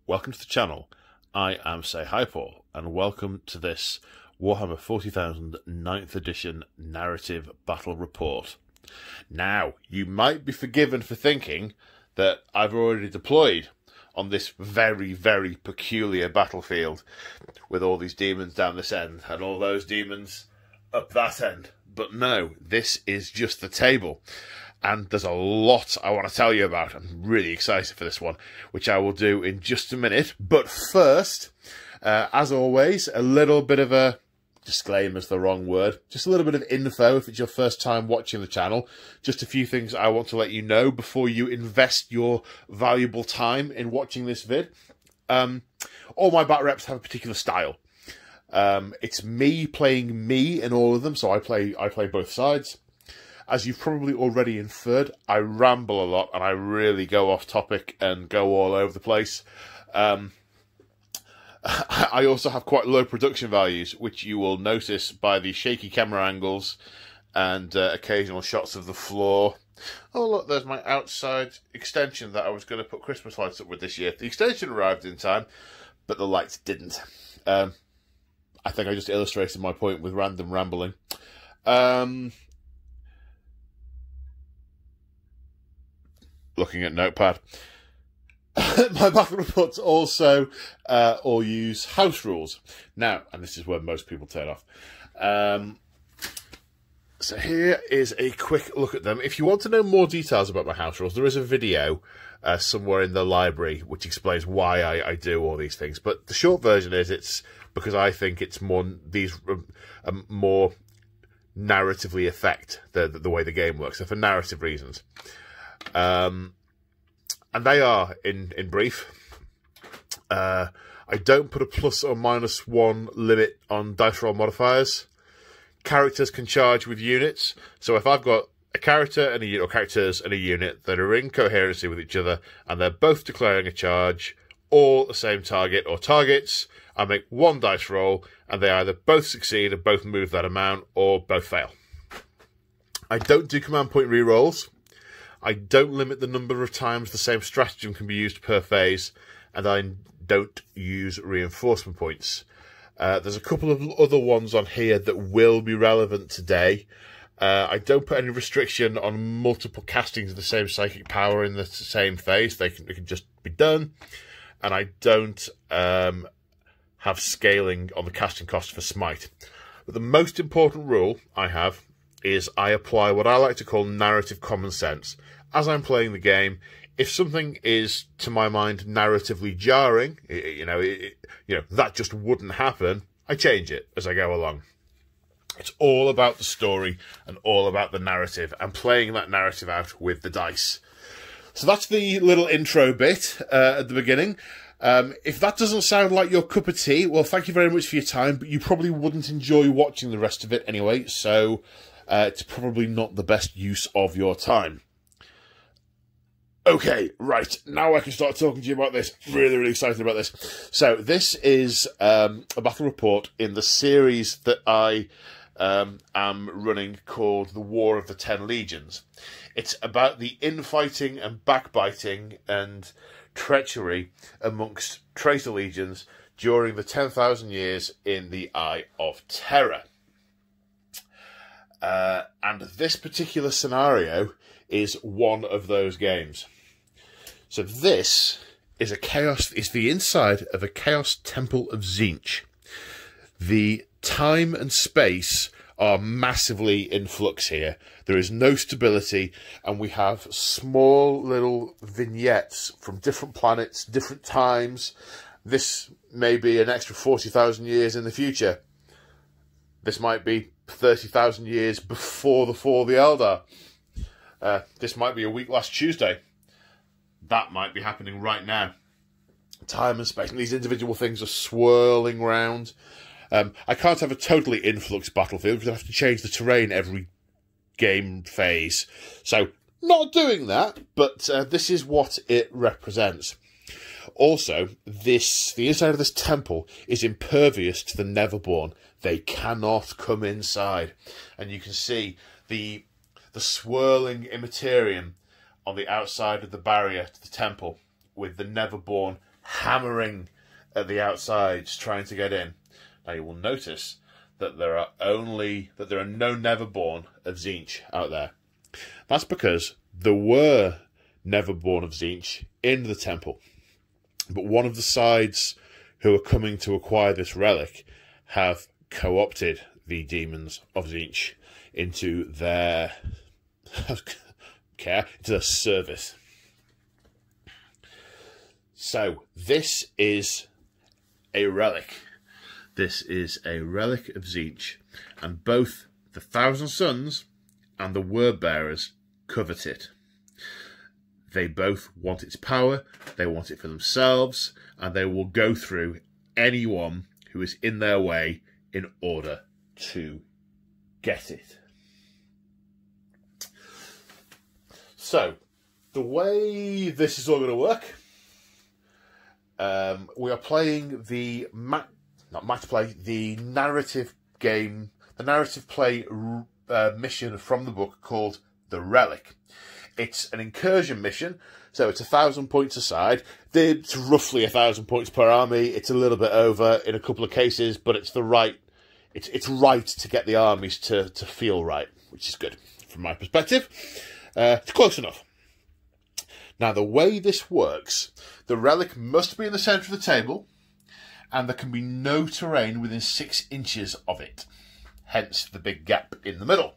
Welcome to the channel. I am Say Hi Paul, and welcome to this Warhammer 40,000 9th edition narrative battle report. Now, you might be forgiven for thinking that I've already deployed on this very, very peculiar battlefield with all these demons down this end and all those demons up that end. But no, this is just the table. And there's a lot I want to tell you about. I'm really excited for this one, which I will do in just a minute. But first, as always, a little bit of a disclaimer's the wrong word. Just a little bit of info if it's your first time watching the channel. Just a few things I want to let you know before you invest your valuable time in watching this vid. All my bat reps have a particular style. It's me playing me in all of them, so I play both sides. As you've probably already inferred, I ramble a lot and I really go off topic and go all over the place. I also have quite low production values, which you will notice by the shaky camera angles and occasional shots of the floor. Oh, look, there's my outside extension that I was going to put Christmas lights up with this year. The extension arrived in time, but the lights didn't. I think I just illustrated my point with random rambling. Looking at Notepad. My battle reports also all use house rules. Now, and this is where most people turn off. So here is a quick look at them. If you want to know more details about my house rules, there is a video somewhere in the library which explains why I do all these things. But the short version is it's because I think it's more more narratively affect the way the game works. So for narrative reasons. And they are, in brief, I don't put a plus or minus one limit on dice roll modifiers. Characters can charge with units, so if I've got a character and a unit, or characters and a unit that are in coherency with each other, and they're both declaring a charge, all the same target or targets, I make one dice roll, and they either both succeed or both move that amount, or both fail. I don't do command point rerolls. I don't limit the number of times the same stratagem can be used per phase, and I don't use reinforcement points. There's a couple of other ones on here that will be relevant today. I don't put any restriction on multiple castings of the same psychic power in the same phase. They can just be done. And I don't have scaling on the casting cost for Smite. But the most important rule I have is I apply what I like to call narrative common sense. As I'm playing the game, if something is, to my mind, narratively jarring, that just wouldn't happen, I change it as I go along. It's all about the story and all about the narrative and playing that narrative out with the dice. So that's the little intro bit at the beginning. If that doesn't sound like your cup of tea, well, thank you very much for your time, but you probably wouldn't enjoy watching the rest of it anyway, so it's probably not the best use of your time. Okay, right, now I can start talking to you about this. Really, really excited about this. So this is a battle report in the series that I am running called The War of the 10 Legions. It's about the infighting and backbiting and treachery amongst traitor legions during the 10,000 years in the Eye of Terror. And this particular scenario is one of those games. So this is the inside of a Chaos Temple of Tzeench. The time and space are massively in flux here. There is no stability, and we have small little vignettes from different planets, different times. This may be an extra 40,000 years in the future. This might be 30,000 years before the fall of the Eldar. This might be a week last Tuesday. That might be happening right now. Time and space, and these individual things are swirling round. I can't have a totally influx battlefield because I have to change the terrain every game phase. So, not doing that, but this is what it represents. Also, the inside of this temple is impervious to the Neverborn. They cannot come inside. And you can see the swirling immaterium on the outside of the barrier to the temple, with the Neverborn hammering at the outsides, trying to get in. Now you will notice that there are no Neverborn of Tzeench out there. That's because there were Neverborn of Tzeench in the temple, but one of the sides who are coming to acquire this relic have co-opted the demons of Tzeench into their service. So this is a relic. This is a relic of Tzeench, and both the Thousand Sons and the Word Bearers covet it. They both want its power, they want it for themselves, and they will go through anyone who is in their way in order to get it. So, the way this is all going to work, we are playing the the narrative game, the narrative play mission from the book called The Relic. It's an incursion mission, so it's 1,000 points aside. It's roughly 1,000 points per army. It's a little bit over in a couple of cases, but it's the right. It's right to get the armies to feel right, which is good from my perspective. It's close enough. Now, the way this works, the relic must be in the centre of the table, and there can be no terrain within 6 inches of it. Hence the big gap in the middle.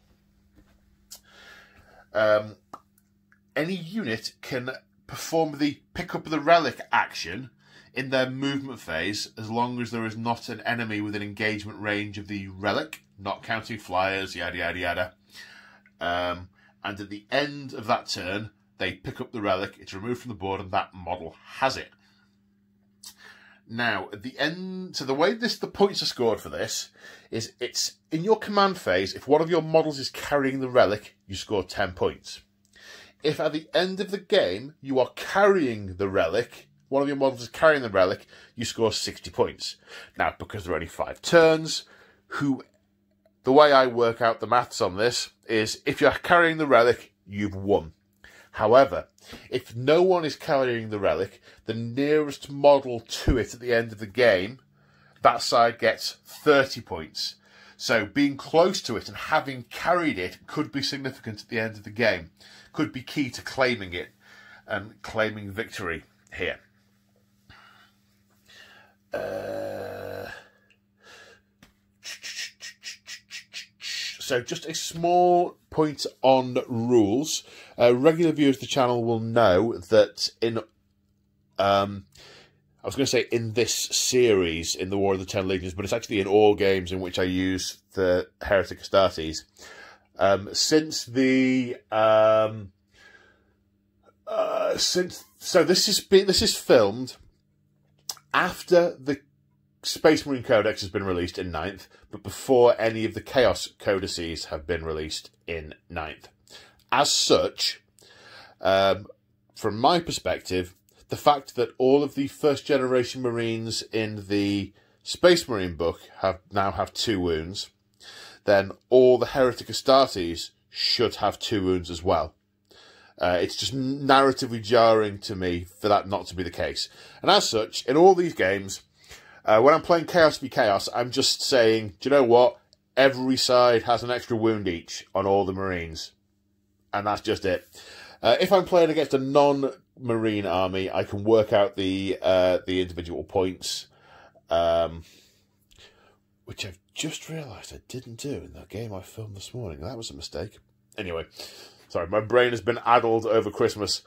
Any unit can perform the pick up the relic action in their movement phase as long as there is not an enemy within engagement range of the relic, not counting flyers, yada yada yada. And at the end of that turn, they pick up the relic, it's removed from the board, and that model has it. Now, at the end, so the way the points are scored for this is it's in your command phase. If one of your models is carrying the relic, you score 10 points. If at the end of the game you are carrying the relic, one of your models is carrying the relic, you score 60 points. Now, because there are only 5 turns, the way I work out the maths on this is if you're carrying the relic, you've won. However, if no one is carrying the relic, the nearest model to it at the end of the game, that side gets 30 points. So being close to it and having carried it could be significant at the end of the game. Could be key to claiming it and claiming victory here. So just a small point on rules. Regular viewers of the channel will know that in in this series, in the War of the Ten Legions, but it's actually in all games in which I use the Heretic Astartes. This is filmed after the Space Marine Codex has been released in 9th, but before any of the Chaos Codices have been released in 9th. As such, from my perspective, the fact that all of the first generation Marines in the Space Marine book now have 2 wounds, then all the Heretic Astartes should have 2 wounds as well. It's just narratively jarring to me for that not to be the case. And as such, in all these games, when I'm playing Chaos v Chaos, I'm just saying, do you know what? Every side has an extra wound each on all the Marines. And that's just it. If I'm playing against a non-Marine army, I can work out the individual points, which I've just realised I didn't do in that game I filmed this morning. That was a mistake. Anyway, sorry, my brain has been addled over Christmas.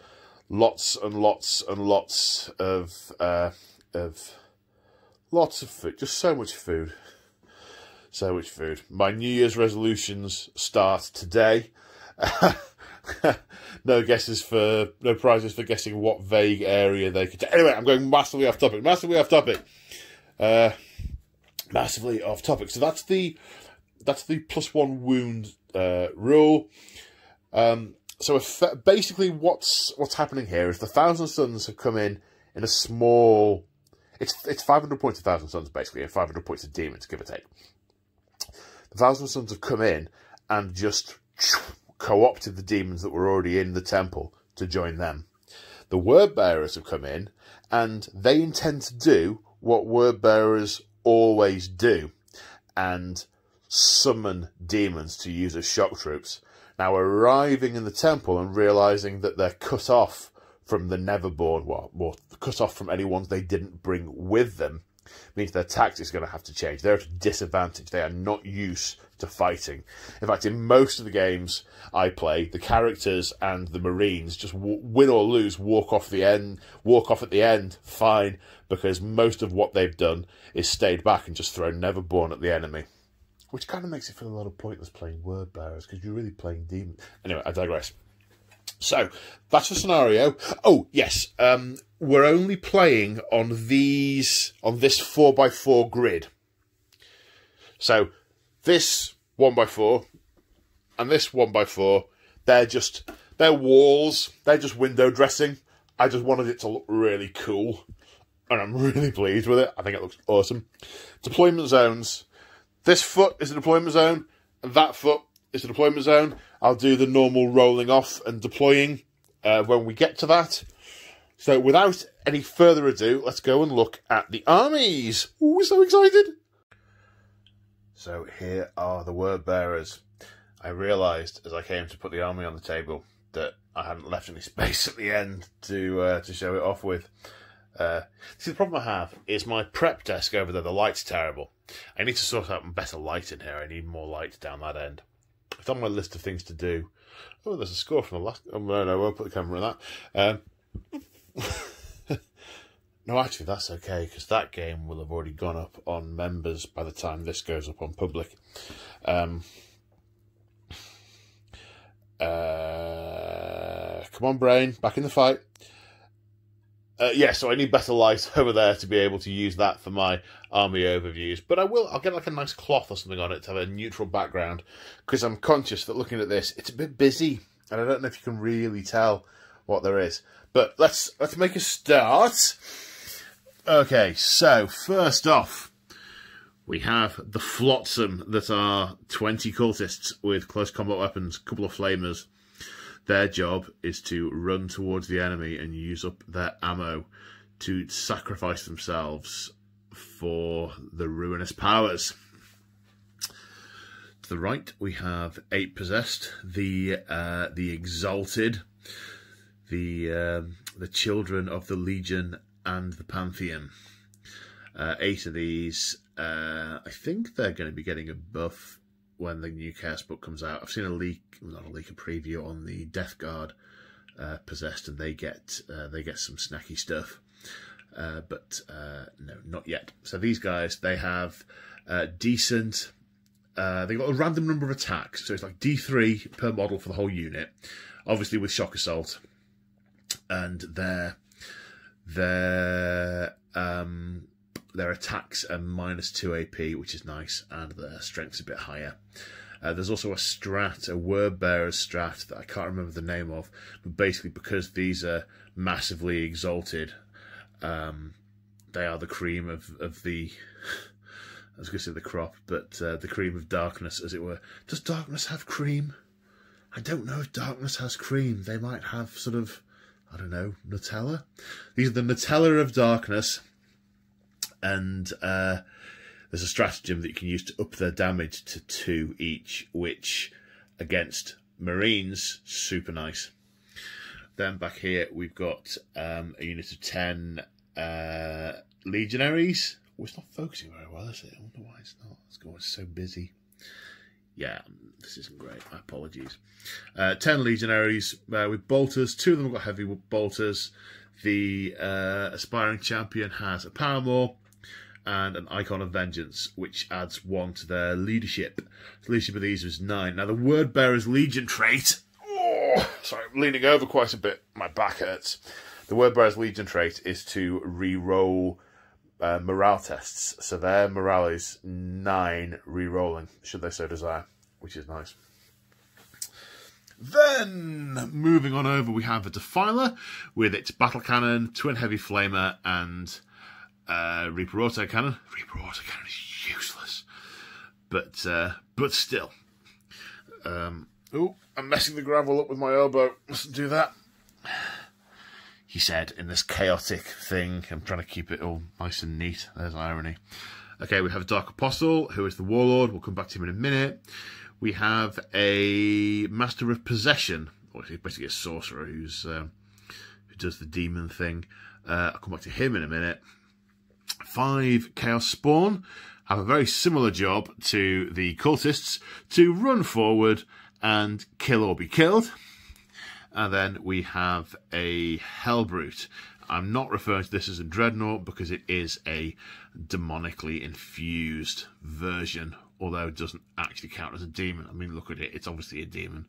Lots and lots and lots of food. Just so much food. So much food. My New Year's resolutions start today. No prizes for guessing what vague area they could take. Anyway, I'm going massively off topic. Massively off topic. So that's the +1 wound rule. So basically what's happening here is the Thousand Sons have come in a small. It's 500 points of Thousand Sons basically, and 500 points of demons, give or take. The Thousand Sons have come in and just co-opted the demons that were already in the temple to join them. The Word Bearers have come in and they intend to do what word bearers always do, and summon demons to use as shock troops. Now, arriving in the temple and realising that they're cut off from the Neverborn, well, cut off from any ones they didn't bring with them, means their tactics are going to have to change. They're at a disadvantage. They are not used to fighting. In fact, in most of the games I play, the characters and the Marines just win or lose, walk off at the end, fine, because most of what they've done is stayed back and just thrown Neverborn at the enemy. Which kind of makes it feel a lot of pointless playing word bearers, because you're really playing demons. Anyway, I digress. So, that's the scenario. Oh, yes, we're only playing on this 4x4 grid. So, this 1x4 and this 1x4, they're walls, they're just window dressing. I just wanted it to look really cool, and I'm really pleased with it. I think it looks awesome. Deployment zones. This foot is the deployment zone, and that foot is the deployment zone. I'll do the normal rolling off and deploying when we get to that. So without any further ado, let's go and look at the armies. Ooh, we're so excited. So here are the word bearers. I realised as I came to put the army on the table that I hadn't left any space at the end to show it off with. See, the problem I have is my prep desk over there, the light's terrible. I need to sort out better light in here. I need more light down that end. It's on my list of things to do. Oh, there's a score from the last... Oh, no, I won't put the camera on that. No, actually, that's okay, because that game will have already gone up on members by the time this goes up on public. Come on, brain, back in the fight. Yeah, so I need better light over there to be able to use that for my army overviews. But I'll get like a nice cloth or something on it to have a neutral background, because I'm conscious that looking at this, it's a bit busy, and I don't know if you can really tell what there is. But let's make a start. Okay, so first off, we have the Flotsam that are 20 cultists with close combat weapons, a couple of flamers. Their job is to run towards the enemy and use up their ammo to sacrifice themselves for the ruinous powers. To the right, we have 8 possessed, the Exalted, the children of the Legion and the Pantheon. 8 of these, I think they're going to be getting a buff when the new Chaos book comes out. I've seen a preview on the Death Guard possessed, and they get some snacky stuff. But no, not yet. So these guys, they have decent. They've got a random number of attacks, so it's like D3 per model for the whole unit. Obviously with shock assault, and their attacks are -2 AP, which is nice, and their strength's a bit higher. There's also a word bearer's strat that I can't remember the name of, but basically because these are massively exalted, they are the cream of the, I was going to say the crop, but the cream of darkness, as it were. Does darkness have cream? I don't know if darkness has cream. They might have sort of, I don't know, Nutella? These are the Nutella of darkness. And there's a stratagem that you can use to up their damage to 2 each, which, against Marines, super nice. Then back here, we've got a unit of 10 Legionaries. Oh, it's not focusing very well, is it? I wonder why it's not. It's so busy. Yeah, this isn't great. My apologies. 10 Legionaries with bolters. 2 of them have got heavy bolters. The aspiring champion has a paramour and an icon of vengeance, which adds 1 to their leadership. The leadership of these is 9. Now the word bearer's legion trait. Oh, sorry, I'm leaning over quite a bit. My back hurts. The word bearer's legion trait is to re-roll morale tests. So their morale is 9 re-rolling, should they so desire, which is nice. Then, moving on over, we have a Defiler with its battle cannon, twin heavy flamer, and Reaper autocannon. Reaper autocannon is useless, but still. Oh, I'm messing the gravel up with my elbow. Mustn't do that. he said, in this chaotic thing. I'm trying to keep it all nice and neat. There's irony. Okay, we have a Dark Apostle, who is the Warlord. We'll come back to him in a minute. We have a Master of Possession, or he's basically a sorcerer who does the demon thing. I'll come back to him in a minute. 5 Chaos Spawn have a very similar job to the cultists, to run forward and kill or be killed. And then we have a Hellbrute. I'm not referring to this as a Dreadnought because it is a demonically infused version, although it doesn't actually count as a demon. I mean, look at it; it's obviously a demon.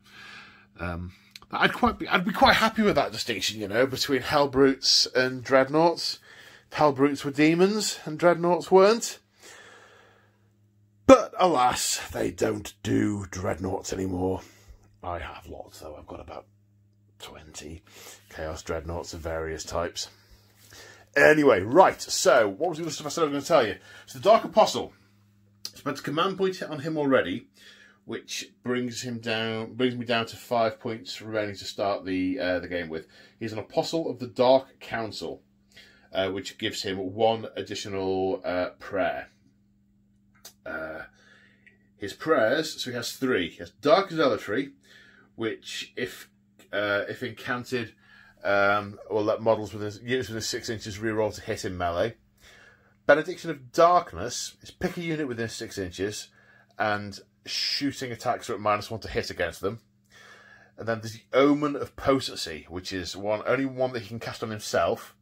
I'd be quite happy with that distinction, you know, between Hellbrutes and Dreadnoughts. If Hellbrutes were demons and Dreadnoughts weren't. But alas, they don't do Dreadnoughts anymore. I have lots, though. I've got about 20 Chaos Dreadnoughts of various types. Anyway, right, so what was the other stuff I said I was going to tell you? So the Dark Apostle. Spent a command point on him already, which brings me down to 5 points remaining to start the game with. He's an Apostle of the Dark Council, which gives him 1 additional prayer. His prayers, so he has 3. He has Dark Zealotry, which if encountered, will let models within units within 6 inches reroll to hit in melee. Benediction of Darkness is pick a unit within 6 inches, and shooting attacks are at -1 to hit against them. And then there's the Omen of Potency, which is only one that he can cast on himself.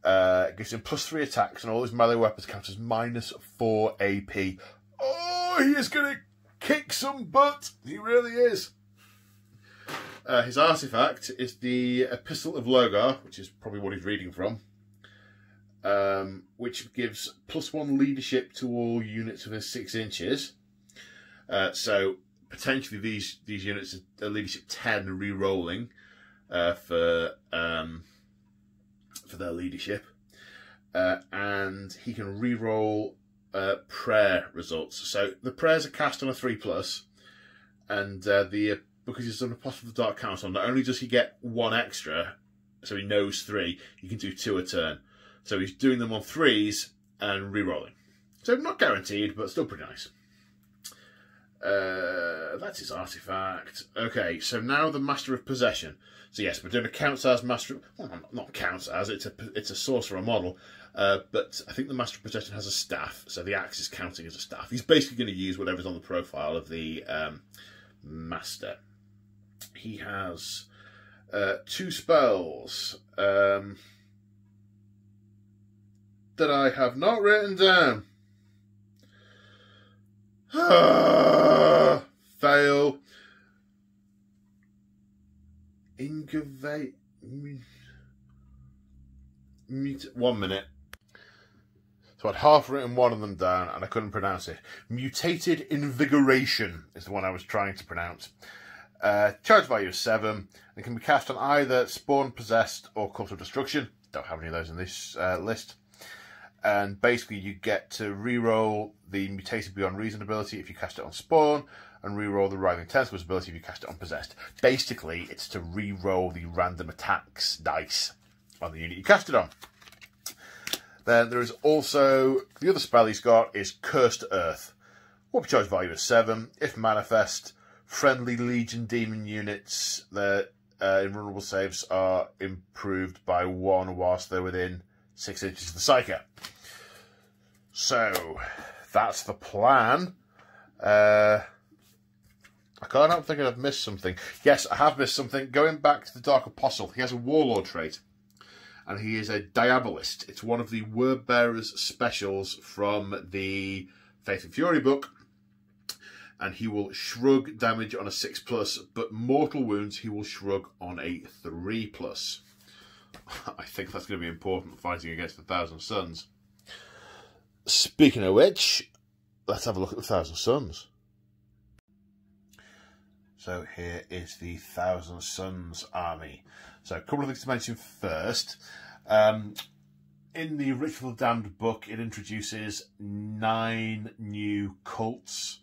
It gives him +3 attacks, and all his melee weapons count as -4 AP. Oh, he is going to kick some butt! He really is. His artefact is the Epistle of Logar, which is probably what he's reading from, which gives +1 leadership to all units within 6 inches. So potentially these units are leadership 10 re-rolling for their leadership, and he can re-roll prayer results. So the prayers are cast on a 3+, and because he's an Apostle of the Dark Council, not only does he get 1 extra, so he knows 3, he can do 2 a turn. So he's doing them on 3s and re-rolling. So not guaranteed, but still pretty nice. That's his artefact. Okay, so now the Master of Possession. So yes, we're doing a counts as Master. Well, not counts as. It's a sorcerer model, but I think the Master of Possession has a staff, so the axe is counting as a staff. He's basically going to use whatever's on the profile of the Master. He has 2 spells that I have not written down. Fail. Ingavate. 1 minute. So I'd half written one of them down and I couldn't pronounce it. Mutated Invigoration is the one I was trying to pronounce. Charge value is 7. It can be cast on either Spawn, Possessed, or Cult of Destruction. Don't have any of those in this list. And basically you get to re-roll the Mutated Beyond Reason ability if you cast it on Spawn, and re-roll the Writhing Tentacles ability if you cast it on Possessed. Basically, it's to re-roll the random attacks dice on the unit you cast it on. Then there is also, the other spell he's got is Cursed Earth. Warp charge value is 7. If manifest, friendly Legion Demon units that invulnerable saves are improved by 1 whilst they're within 6 inches of the Psyker. So, that's the plan. I can't help thinking I've missed something. Yes, I have missed something. Going back to the Dark Apostle, he has a Warlord trait. And he is a Diabolist. It's one of the Word Bearer's specials from the Faith and Fury book. And he will shrug damage on a 6+, but mortal wounds he will shrug on a 3+. I think that's going to be important fighting against the Thousand Suns. Speaking of which, let's have a look at the Thousand Suns. So here is the Thousand Suns army. So a couple of things to mention first. In the Ritual of the Damned book, it introduces 9 new cults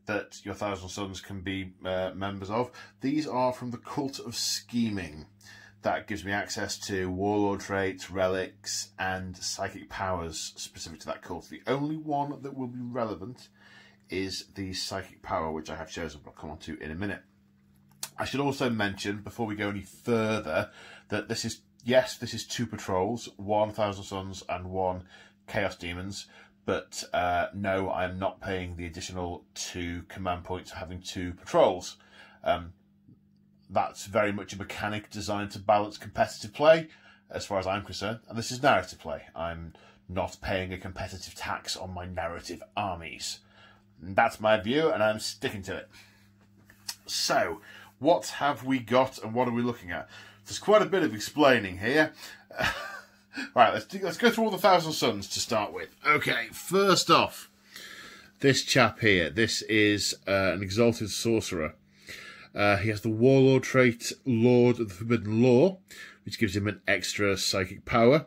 that your Thousand Suns can be members of. These are from the Cult of Scheming. that gives me access to warlord traits, relics, and psychic powers specific to that cult. The only one that will be relevant is the psychic power, which I have chosen, but I'll come on to in a minute. I should also mention, before we go any further, that this is 2 patrols, 1 Thousand Suns and 1 Chaos Demons, but no, I am not paying the additional 2 command points for having 2 patrols. That's very much a mechanic designed to balance competitive play, as far as I'm concerned, and this is narrative play. I'm not paying a competitive tax on my narrative armies. And that's my view, and I'm sticking to it. So, what have we got, and what are we looking at? There's quite a bit of explaining here. Right, let's go through all the Thousand Suns to start with. Okay, first off, this chap here. This is an Exalted Sorcerer. He has the Warlord trait, Lord of the Forbidden Law, which gives him an extra psychic power.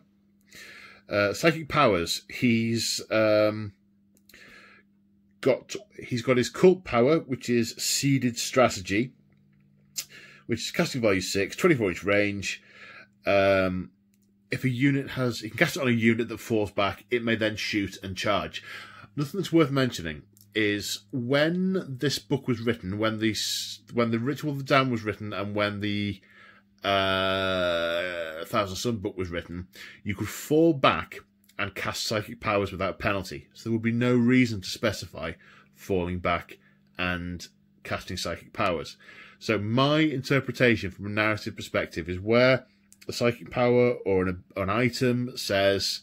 Psychic powers. He's got his cult power, which is Seeded Strategy, which is casting value 6, 24-inch range. If a unit he can cast it on a unit that falls back, it may then shoot and charge. Nothing that's worth mentioning is when this book was written, when the Ritual of the Damned was written, and when the Thousand Sun book was written, you could fall back and cast psychic powers without penalty. So there would be no reason to specify falling back and casting psychic powers. So my interpretation from a narrative perspective is where a psychic power or an item says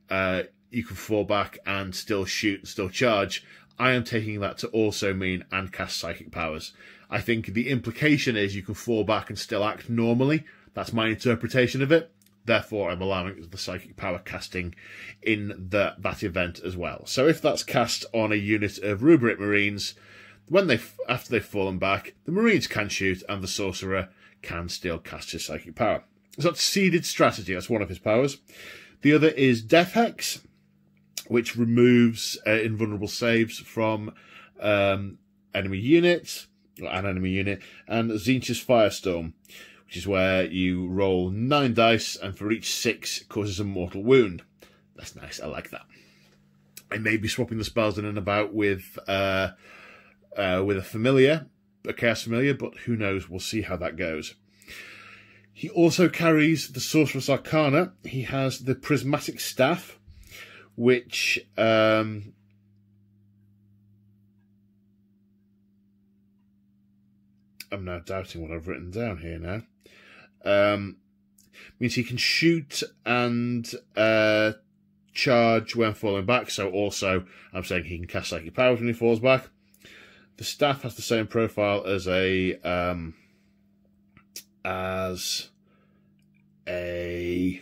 you can fall back and still shoot and still charge, I am taking that to also mean and cast psychic powers. I think the implication is you can fall back and still act normally. That's my interpretation of it. Therefore, I'm allowing the psychic power casting in that event as well. So if that's cast on a unit of Rubric Marines, after they've fallen back, the Marines can shoot and the Sorcerer can still cast his psychic power. So that's Seeded Strategy. That's one of his powers. The other is Death Hex, which removes invulnerable saves from enemy units, or an enemy unit, and Tzeench's Firestorm, which is where you roll 9 dice, and for each 6 it causes a mortal wound. That's nice, I like that. I may be swapping the spells in and about with a familiar, a Chaos Familiar, but who knows, we'll see how that goes. He also carries the Sorcerer's Arcana. He has the Prismatic Staff, which I'm now doubting what I've written down here now. Means he can shoot and charge when falling back. So also, I'm saying he can cast psychic powers when he falls back. The staff has the same profile as a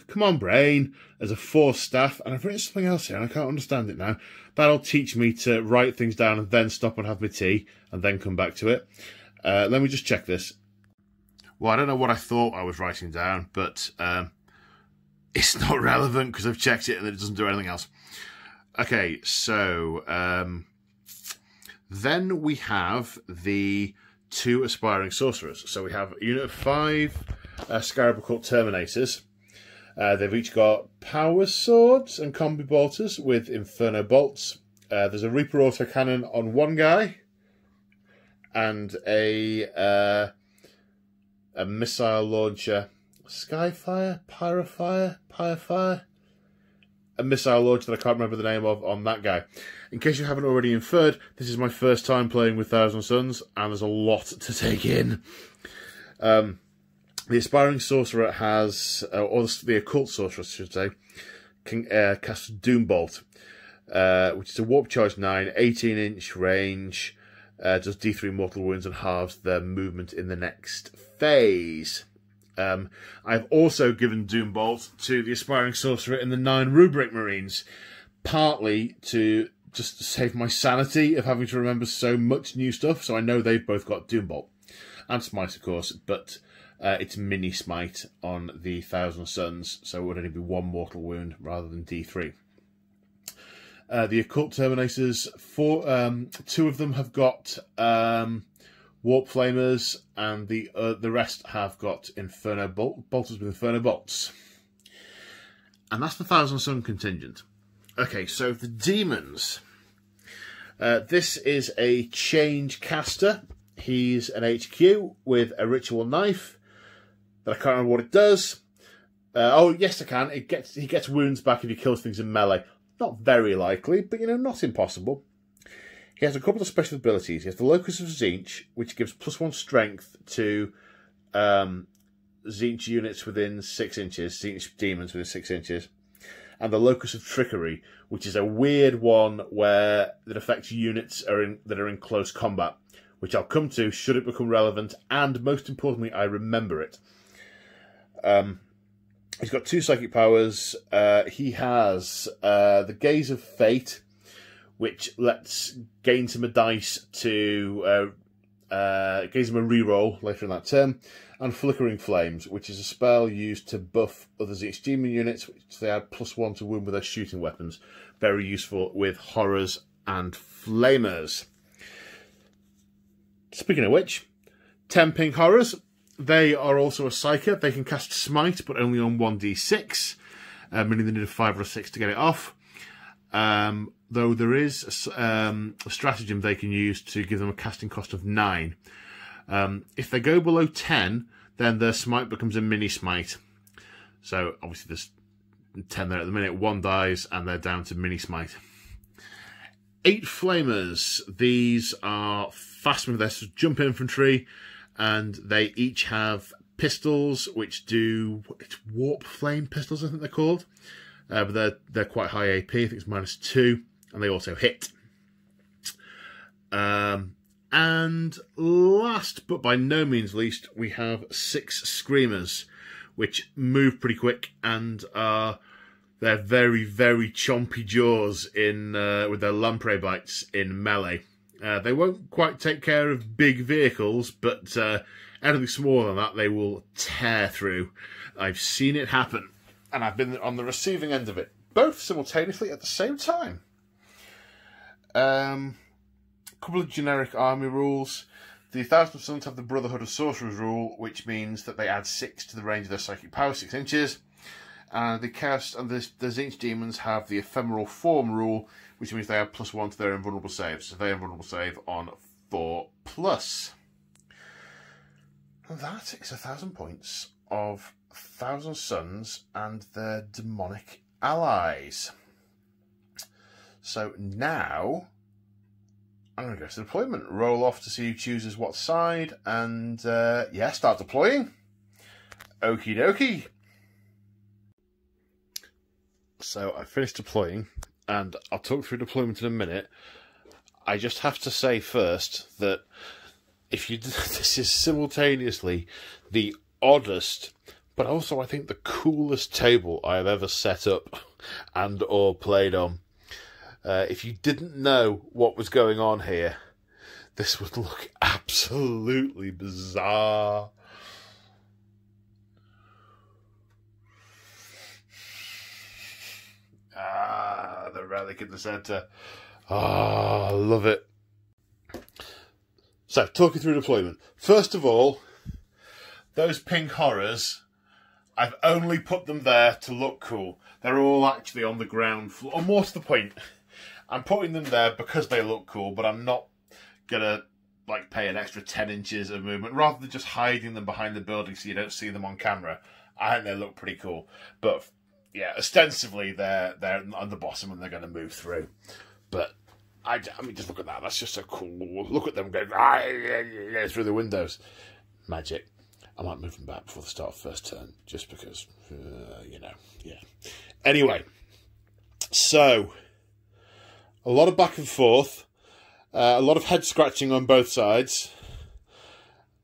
come on brain, as a force staff, and I've written something else here and I can't understand it now. That'll teach me to write things down and then stop and have my tea and then come back to it. Let me just check this. Well, I don't know what I thought I was writing down, but it's not relevant because I've checked it and it doesn't do anything else. Okay, so then we have the 2 aspiring sorcerers. So we have a unit of 5 Scarab Occult Terminators. They've each got power swords and combi bolters with Inferno bolts. There's a Reaper autocannon on one guy, and a missile launcher, Skyfire, Pyrofire, a missile launcher that I can't remember the name of on that guy. In case you haven't already inferred, this is my first time playing with Thousand Suns, and there's a lot to take in. The Aspiring Sorcerer has, or the Occult Sorcerer, I should say, can cast Doombolt, which is a Warp Charge 9, 18-inch range, does D3 mortal wounds and halves their movement in the next phase. I've also given Doombolt to the Aspiring Sorcerer in the 9 Rubric Marines, partly to just save my sanity of having to remember so much new stuff, so I know they've both got Doombolt. And Smite, of course, but it's mini Smite on the Thousand Suns, so it would only be 1 mortal wound rather than D3. The Occult Terminators, 2 of them have got warp flamers, and the rest have got inferno bolters with inferno bolts. And that's the Thousand Sun contingent. Okay, so the demons. This is a change caster. He's an HQ with a ritual knife. But I can't remember what it does. Oh, yes, I can. He gets wounds back if he kills things in melee. Not very likely, but, you know, not impossible. He has a couple of special abilities. He has the Locus of Tzeench, which gives +1 strength to Tzeench units within 6 inches, Tzeench demons within 6 inches. And the Locus of Trickery, which is a weird one that affects units that are in close combat, which I'll come to should it become relevant, and most importantly, I remember it. He's got 2 psychic powers. He has the Gaze of Fate, which gains him a dice to gains him a reroll later in that turn, and Flickering Flames, which is a spell used to buff other Tzeench demon units, which they add +1 to wound with their shooting weapons. Very useful with horrors and flamers. Speaking of which, 10 pink horrors. They are also a psyker. They can cast Smite, but only on 1d6, meaning they need a 5 or a 6 to get it off. Though there is a stratagem they can use to give them a casting cost of 9. If they go below 10, then their Smite becomes a mini Smite. So, obviously, there's 10 there at the minute. 1 dies, and they're down to mini Smite. 8 Flamers. These are fast moving. They're jump infantry, and they each have pistols, which do warp flame pistols, I think they're called. But they're quite high AP. I think it's -2, and they also hit. And last, but by no means least, we have 6 Screamers, which move pretty quick and they're very, very chompy jaws with their lamprey bites in melee. They won't quite take care of big vehicles, but anything smaller than that, they will tear through. I've seen it happen, and I've been on the receiving end of it, both simultaneously at the same time. Couple of generic army rules. The Thousand Suns have the Brotherhood of Sorcerers rule, which means that they add 6 to the range of their psychic power, 6 inches. And the Chaos and the Tzeench demons have the Ephemeral Form rule, which means they have +1 to their invulnerable saves. So they invulnerable save on 4+. And that is 1,000 points of Thousand Suns and their demonic allies. So now I'm going to go to deployment, roll off to see who chooses what side, and yeah, start deploying. Okie dokie. So I finished deploying, and I'll talk through deployment in a minute. I just have to say first that this is simultaneously the oddest, but also I think the coolest table I have ever set up and or played on. If you didn't know what was going on here, this would look absolutely bizarre. The relic in the centre. I love it. So, talking through deployment. First of all, those pink horrors, I've only put them there to look cool. They're all actually on the ground floor. Or more to the point, I'm putting them there because they look cool, but I'm not gonna pay an extra 10 inches of movement rather than just hiding them behind the building so you don't see them on camera. I think they look pretty cool, but yeah, ostensibly they're on the bottom and they're going to move through. But I mean, just look at that. That's just so cool. Look at them going through the windows. Magic. I might move them back before the start of first turn, just because, yeah. Anyway, so a lot of back and forth, a lot of head scratching on both sides.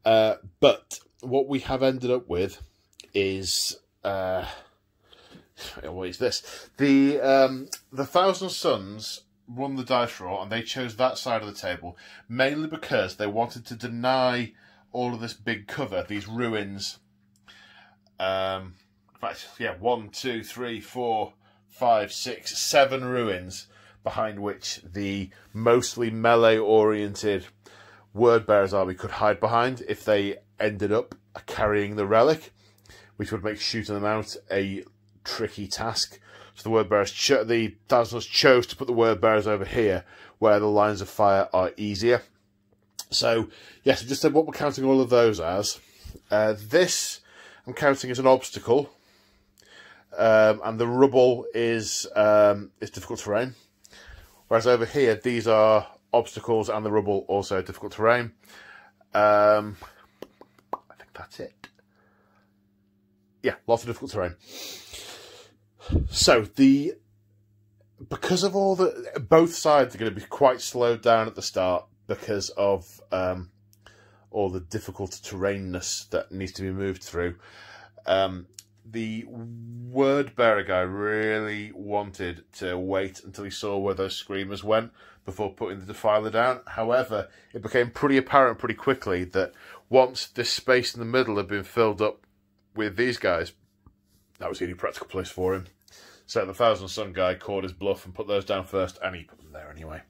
But what we have ended up with is what is this? The Thousand Suns won the dice roll, and they chose that side of the table mainly because they wanted to deny all of this big cover, these ruins. In fact, yeah, 1, 2, 3, 4, 5, 6, 7 ruins behind which the mostly melee-oriented Wordbearer's army could hide behind if they ended up carrying the relic, which would make shooting them out a tricky task. So the Wordbearers, the Thousand Sons chose to put the Wordbearers over here, where the lines of fire are easier. So, yes, I just said what we're counting all of those as. This I'm counting as an obstacle, and the rubble is difficult terrain. Whereas over here, these are obstacles and the rubble also difficult terrain. I think that's it. Yeah, lots of difficult terrain. So because of both sides are going to be quite slowed down at the start because of all the difficult terrainness that needs to be moved through. The Wordbearer guy really wanted to wait until he saw where those screamers went before putting the Defiler down. However, it became pretty apparent pretty quickly that once this space in the middle had been filled up with these guys, that was the only practical place for him. So the Thousand Sun guy called his bluff and put those down first, and he put them there anyway.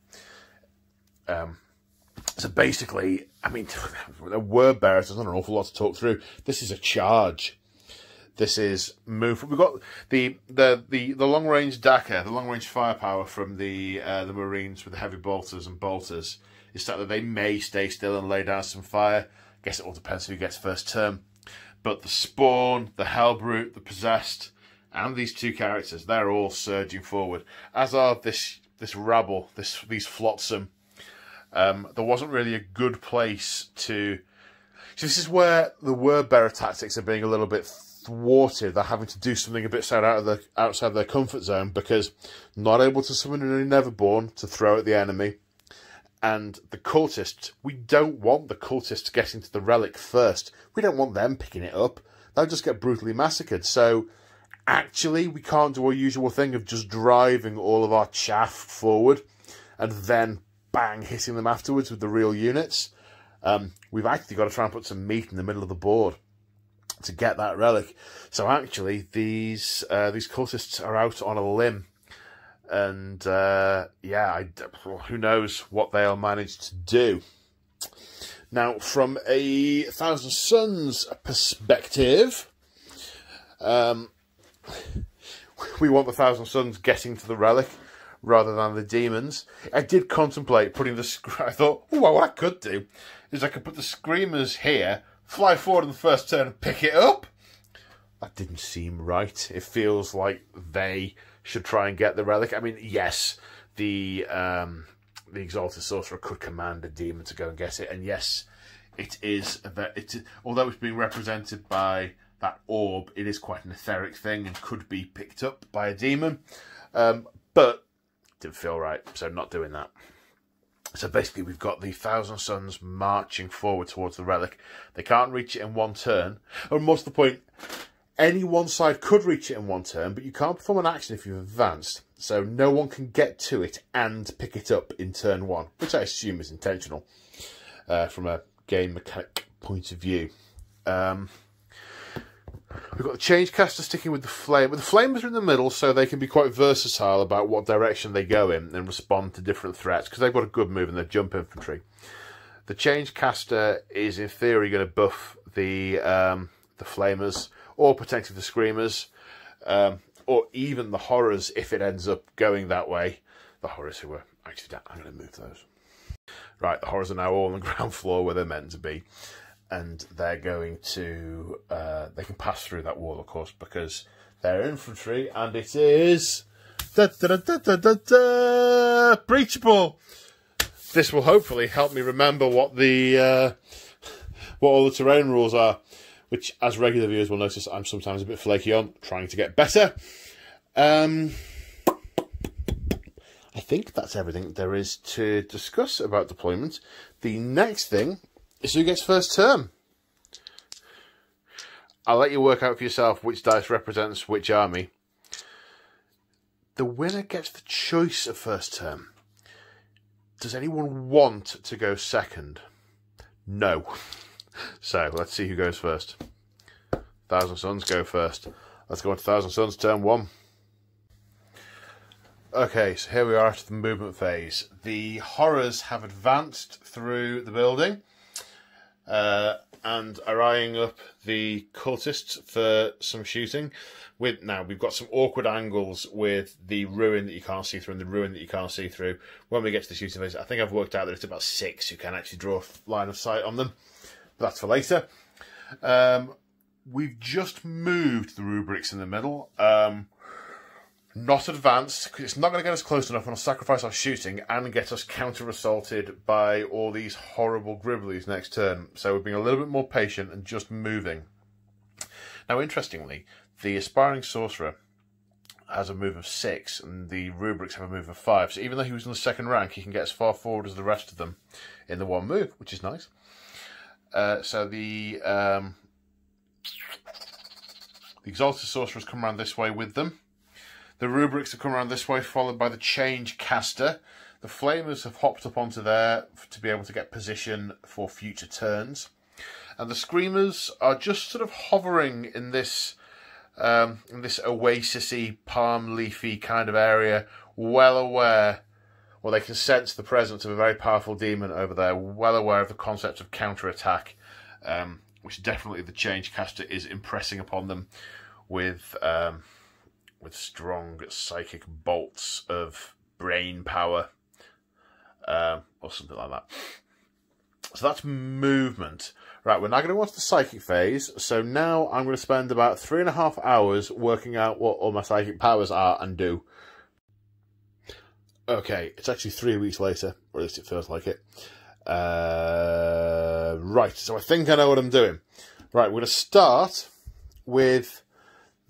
So basically, I mean, the Wordbearers, there's not an awful lot to talk through. This is a charge. This is move. We've got the long range Daka, the long range firepower from the Marines with the heavy bolters and bolters is that they may stay still and lay down some fire. I guess it all depends who gets first turn. But the Spawn, the Hellbrute, the Possessed, and these two characters, they're all surging forward. As are this rabble, these Flotsam. There wasn't really a good place to. So this is where the Wordbearer tactics are being a little bit thwarted. They're having to do something a bit outside their comfort zone because not able to summon an Neverborn to throw at the enemy. And the cultists, we don't want the cultists getting to the relic first. We don't want them picking it up. They'll just get brutally massacred. So actually, we can't do our usual thing of just driving all of our chaff forward and then bang, hitting them afterwards with the real units. We've actually got to try and put some meat in the middle of the board to get that relic. So actually, these cultists are out on a limb. And, yeah, who knows what they'll manage to do. Now, from a Thousand Sons perspective, we want the Thousand Sons getting to the relic rather than the demons. I did contemplate putting I thought, oh, well, what I could do is I could put the Screamers here, fly forward on the first turn and pick it up. That didn't seem right. It feels like they should try and get the relic. I mean, yes, the Exalted Sorcerer could command a demon to go and get it, and yes, it is. Although it's being represented by that orb, it is quite an etheric thing and could be picked up by a demon. But it didn't feel right, so not doing that. So basically, we've got the Thousand Sons marching forward towards the relic. They can't reach it in one turn. Or more to the point, any one side could reach it in one turn, but you can't perform an action if you've advanced. So no one can get to it and pick it up in turn one, which I assume is intentional from a game mechanic point of view. We've got the Change Caster sticking with the Flame. But the Flamers are in the middle, so they can be quite versatile about what direction they go in and respond to different threats, because they've got a good move in their jump infantry. The Change Caster is, in theory, going to buff the Flamers, or potentially the Screamers, or even the Horrors if it ends up going that way. The Horrors who are actually down. I'm going to move those. Right, the Horrors are now all on the ground floor where they're meant to be. And they're going to, they can pass through that wall, of course, because they're infantry, and it is breachable. This will hopefully help me remember what all the terrain rules are, which, as regular viewers will notice, I'm sometimes a bit flaky on, trying to get better. I think that's everything there is to discuss about deployment. The next thing is who gets first turn. I'll let you work out for yourself which dice represents which army. The winner gets the choice of first turn. Does anyone want to go second? No. So, let's see who goes first. Thousand Sons go first. Let's go on to Thousand Sons, turn one. Okay, so here we are at the movement phase. The horrors have advanced through the building and are eyeing up the cultists for some shooting. Now, we've got some awkward angles with the ruin that you can't see through and the ruin that you can't see through. When we get to the shooting phase, I think I've worked out that it's about 6 who can actually draw a line of sight on them. But that's for later. We've just moved the rubrics in the middle. Not advanced, because it's not going to get us close enough and I'll sacrifice our shooting and get us counter-assaulted by all these horrible gribblies next turn. So we're being a little bit more patient and just moving. Now, interestingly, the Aspiring Sorcerer has a move of 6 and the rubrics have a move of 5. So even though he was in the second rank, he can get as far forward as the rest of them in the one move, which is nice. So the Exalted Sorcerers come around this way with them. The rubrics have come around this way, followed by the Tzeench caster. The flamers have hopped up onto there to be able to get position for future turns. And the screamers are just sort of hovering in this oasis-y, palm leafy kind of area, well aware, well, they can sense the presence of a very powerful demon over there, well aware of the concept of counter-attack, which definitely the Tzeench caster is impressing upon them with strong psychic bolts of brain power, or something like that. So that's movement. Right, we're now going to go on to the psychic phase. So now I'm going to spend about 3.5 hours working out what all my psychic powers are and do. Okay, it's actually 3 weeks later, or at least it feels like it. Right, so I think I know what I'm doing. Right, we're going to start with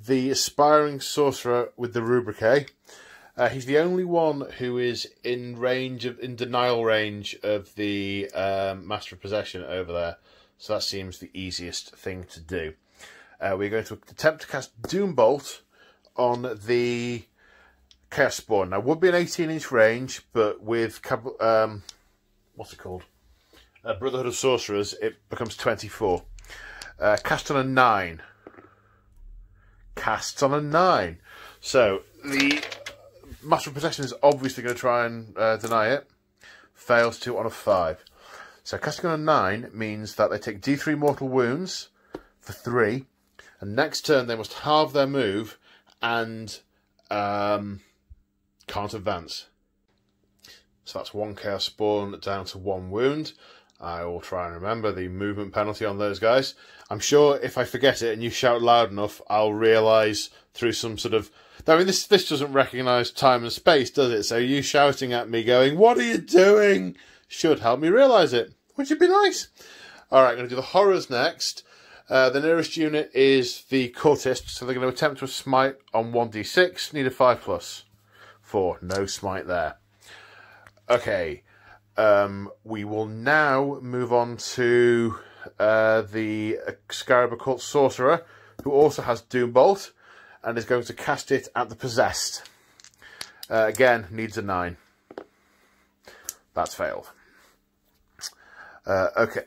the Aspiring Sorcerer with the rubric A. He's the only one who is in denial range of the Master of Possession over there. So that seems the easiest thing to do. We're going to attempt to cast Doombolt on the Chaos Spawn. Now, would be an 18-inch range, but with what's it called? Brotherhood of Sorcerers, it becomes 24. Cast on a 9. Casts on a 9. So the Master of Possession is obviously going to try and deny it. Fails to on a 5. So casting on a 9 means that they take D3 mortal wounds for 3, and next turn they must halve their move and can't advance. So that's 1 Chaos Spawn down to 1 wound. I will try and remember the movement penalty on those guys. I'm sure if I forget it and you shout loud enough, I'll realise through some sort of... I mean, this doesn't recognise time and space, does it? So you shouting at me going, "What are you doing?" should help me realise it, which would be nice. Alright, I'm going to do the horrors next. The nearest unit is the cultists, so they're going to attempt to smite on 1d6. Need a 5+. 4, no smite there. Okay, we will now move on to the Scarab Occult Sorcerer, who also has Doombolt, and is going to cast it at the Possessed. Again, needs a 9. That's failed. Okay.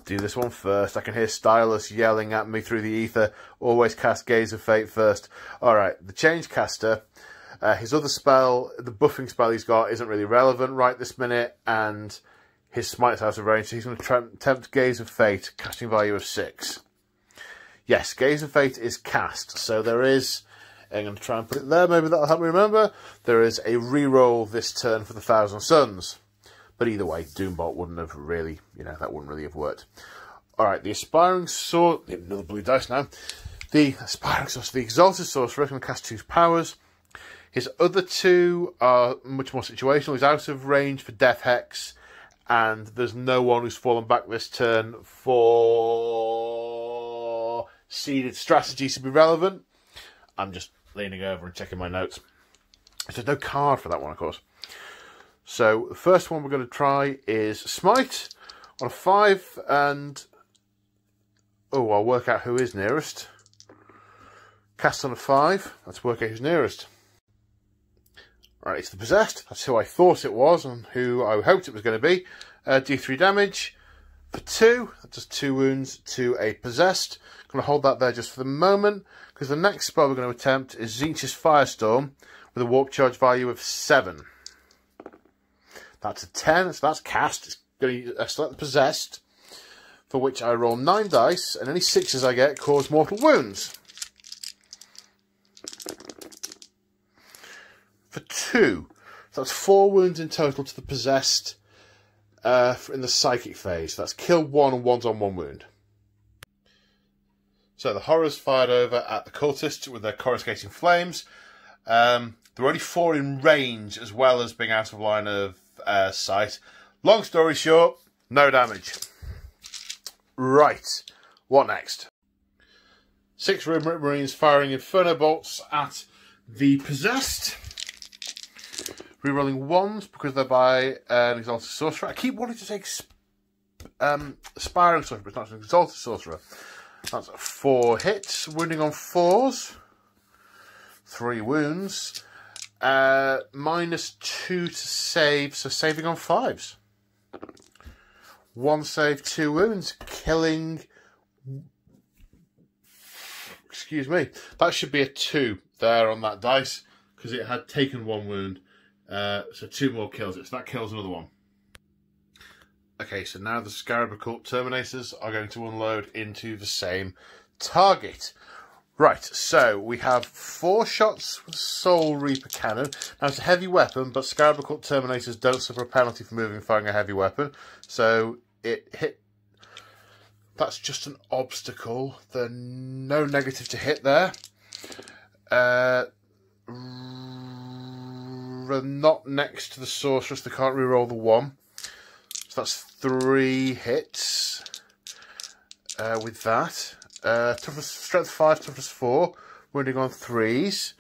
Do this one first. I can hear Stylus yelling at me through the ether. Always cast Gaze of Fate first. Alright, the Tzeench caster. His other spell, the buffing spell he's got, isn't really relevant right this minute, and his smite's out of range, so he's going to attempt Gaze of Fate, casting value of 6. Yes, Gaze of Fate is cast, so there is... I'm going to try and put it there, maybe that'll help me remember. There is a reroll this turn for the Thousand Suns. But either way, Doombolt wouldn't have really, that wouldn't really have worked. Alright, the Aspiring Sorcerer, another blue dice now. The Aspiring Sorcerer, the Exalted Sorcerer, is going to cast 2 powers. His other 2 are much more situational. He's out of range for Death Hex, and there's no one who's fallen back this turn for seeded strategy to be relevant. I'm just leaning over and checking my notes. There's no card for that one, of course. So the first one we're going to try is Smite on a 5, and I'll work out who is nearest. Cast on a 5. Let's work out who's nearest. Right, it's the Possessed. That's who I thought it was and who I hoped it was going to be. D3 damage for 2. That does 2 wounds to a Possessed. I'm going to hold that there just for the moment, because the next spell we're going to attempt is Zeitgeist Firestorm with a warp charge value of 7. That's a 10, so that's cast. It's going to select the possessed, for which I roll 9 dice, and any 6s I get cause mortal wounds. For 2. So that's 4 wounds in total to the possessed in the psychic phase. That's kill 1 and 1's on 1 wound. So the horrors fired over at the cultists with their coruscating flames. There were only 4 in range, as well as being out of line of sight. Long story short, no damage. Right, what next? 6 Marines firing Inferno bolts at the possessed. Rerolling 1s because they're by an Exalted Sorcerer. I keep wanting to take Aspiring Sorcerer, but it's not an Exalted Sorcerer. That's 4 hits, wounding on 4s. 3 wounds. -2 to save, so saving on 5s. 1 save, 2 wounds, killing... Excuse me. That should be a 2 there on that dice, because it had taken 1 wound. So 2 more kills it, so that kills another one. Okay, so now the Scarab Occult Terminators are going to unload into the same target. Right, so we have 4 shots with Soul Reaper Cannon. Now it's a heavy weapon, but Scarab Occult Terminators don't suffer a penalty for moving and firing a heavy weapon. So it hit... That's just an obstacle. There's no negative to hit there. Not next to the Sorceress, they can't reroll the 1. So that's 3 hits with that. Toughness, strength 5, toughness 4, wounding on 3s.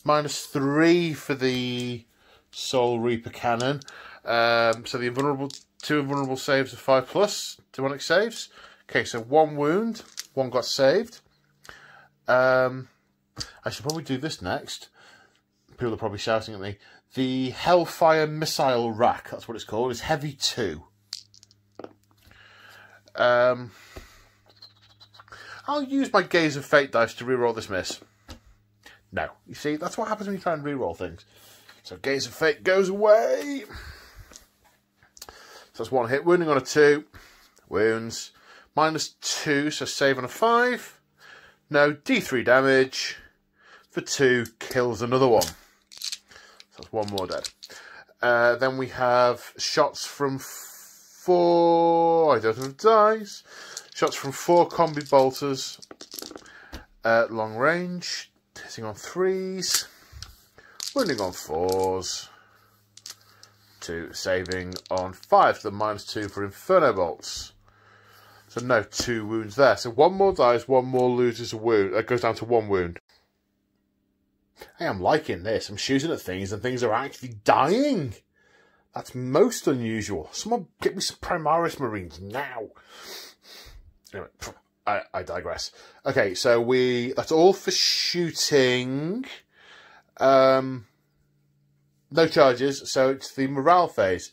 -3 for the Soul Reaper Cannon. So the invulnerable, 2 invulnerable saves of 5+, demonic saves. Okay, so 1 wound, 1 got saved. I should probably do this next. People are probably shouting at me. The Hellfire Missile Rack, that's what it's called, is heavy 2. I'll use my Gaze of Fate dice to reroll this miss. No. You see, that's what happens when you try and reroll things. So Gaze of Fate goes away. So that's 1 hit. Wounding on a 2. Wounds. -2, so save on a 5. No, D3 damage. For 2, kills another one. So that's 1 more dead. Then we have shots from 4... I don't have dice. Shots from 4 combi bolters at long range. Hitting on 3s. Wounding on 4s. 2 saving on 5. So -2 for Inferno bolts. So no 2 wounds there. So 1 more dies, 1 more loses a wound. It goes down to 1 wound. Hey, I'm liking this. I'm shooting at things and things are actually dying. That's most unusual. Someone get me some Primaris Marines now. Anyway, I digress. Okay, so that's all for shooting. No charges, so it's the morale phase.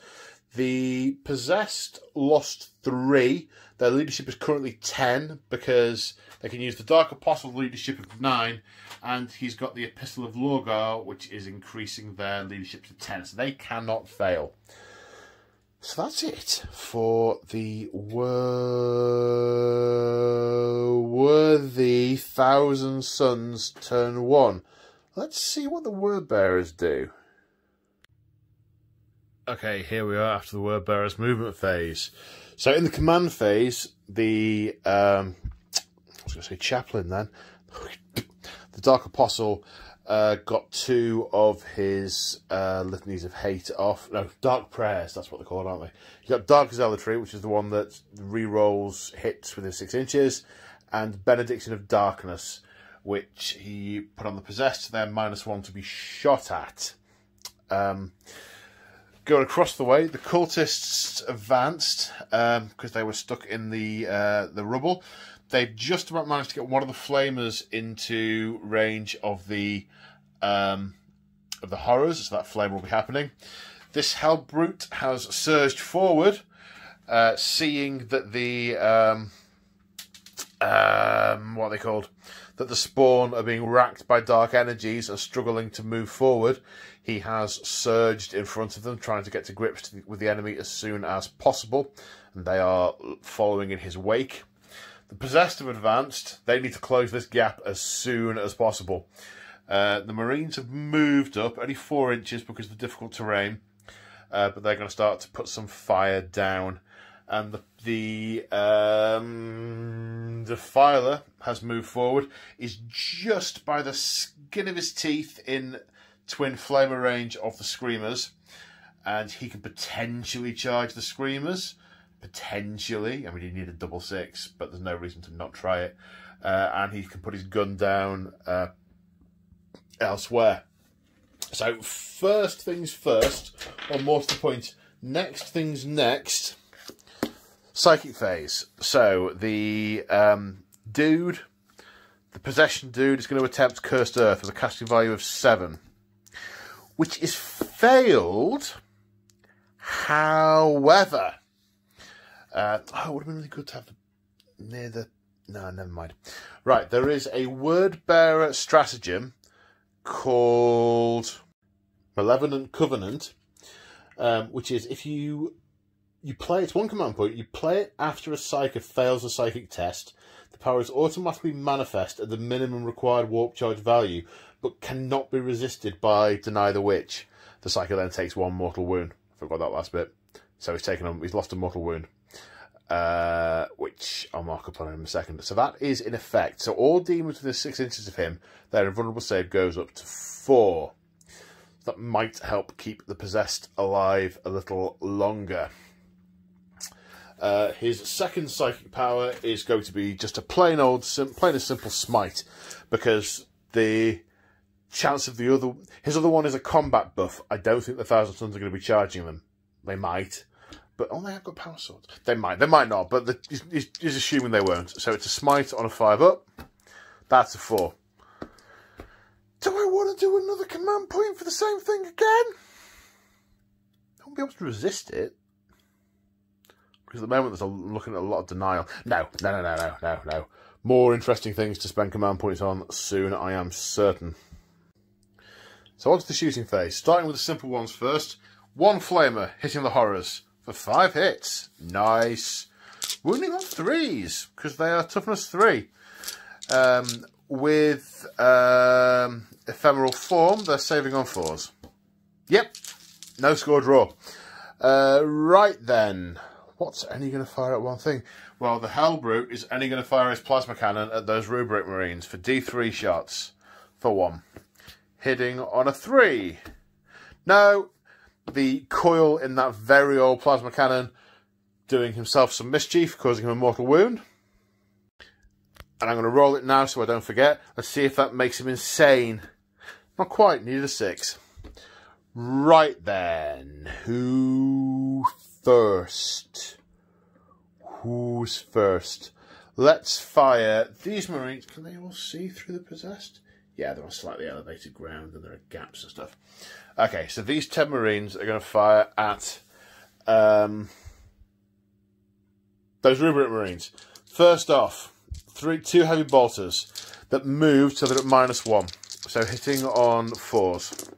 The possessed lost 3. Their leadership is currently 10 because they can use the Dark Apostle leadership of 9, and he's got the Epistle of Lorgar, which is increasing their leadership to 10, so they cannot fail. So that's it for the Worthy Thousand Suns turn 1. Let's see what the Word Bearers do. Okay, here we are after the Word Bearers movement phase. So in the command phase, the I was going to say chaplain then. The Dark Apostle got 2 of his litanies of hate off. No, Dark Prayers, that's what they're called, aren't they? You got Dark Zealotry, which is the one that re-rolls hits within 6 inches, and Benediction of Darkness, which he put on the possessed, then -1 to be shot at. Going across the way, the cultists advanced because they were stuck in the rubble. They've just about managed to get one of the flamers into range of the horrors, so that flame will be happening. This Hell Brute has surged forward, seeing that the what are they called? That the spawn are being racked by dark energies and struggling to move forward. He has surged in front of them, trying to get to grips with the enemy as soon as possible, and they are following in his wake. The possessed have advanced. They need to close this gap as soon as possible. The Marines have moved up, only 4 inches because of the difficult terrain, but they're going to start to put some fire down. And the Defiler has moved forward, is just by the skin of his teeth in twin flamer range of the Screamers, and he can potentially charge the Screamers. Potentially. I mean, he needed double 6, but there's no reason to not try it. And he can put his gun down elsewhere. So, first things first, or more to the point, next things next, psychic phase. So, the dude, the possession dude, is going to attempt Cursed Earth with a casting value of 7, which is failed. However, it would have been really good to have near the... No, never mind. Right, there is a word-bearer stratagem called Malevolent Covenant, which is if you play, it's 1 command point, you play it after a psyker fails a psychic test, the power is automatically manifest at the minimum required warp charge value, but cannot be resisted by Deny the Witch. The psyker then takes 1 mortal wound. I forgot that last bit. So he's lost a mortal wound. Which I'll mark up on in a second. So that is in effect. So all demons within 6 inches of him, their invulnerable save goes up to 4. That might help keep the possessed alive a little longer. His second psychic power is going to be just a plain and simple smite, because the chance of his other one is a combat buff. I don't think the Thousand Suns are going to be charging them. They might. But they have got power swords. They might not, but he's assuming they won't. So it's a smite on a 5-up. That's a 4. Do I want to do another command point for the same thing again? I won't be able to resist it. Because at the moment I'm looking at a lot of denial. No. More interesting things to spend command points on soon, I am certain. So on to the shooting phase. Starting with the simple ones first. 1 flamer hitting the horrors. For 5 hits. Nice. Wounding on 3s, because they are toughness 3. With ephemeral form, they're saving on 4s. Yep. No score draw. Right then. What's only going to fire at one thing? Well, the Hellbrute is only going to fire his plasma cannon at those Rubric Marines for D3 shots. For 1. Hitting on a 3. No. The coil in that very old plasma cannon doing himself some mischief, causing him a mortal wound. And I'm going to roll it now so I don't forget. Let's see if that makes him insane. Not quite, needed a 6. Right then, who's first? Let's fire these Marines. Can they all see through the possessed? Yeah, they're on slightly elevated ground and there are gaps and stuff. Okay, so these 10 Marines are going to fire at those Rubric Marines. First off, 2 heavy bolters that move so they're at -1. So hitting on 4s.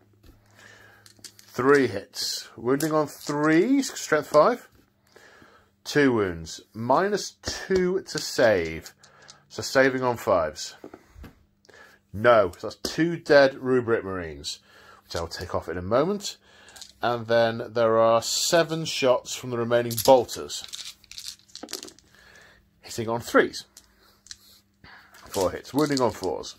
3 hits. Wounding on 3s, strength 5. 2 wounds. -2 to save. So saving on 5s. No, so that's 2 dead Rubric Marines, which I'll take off in a moment. And then there are 7 shots from the remaining bolters. Hitting on 3s. 4 hits. Wounding on 4s.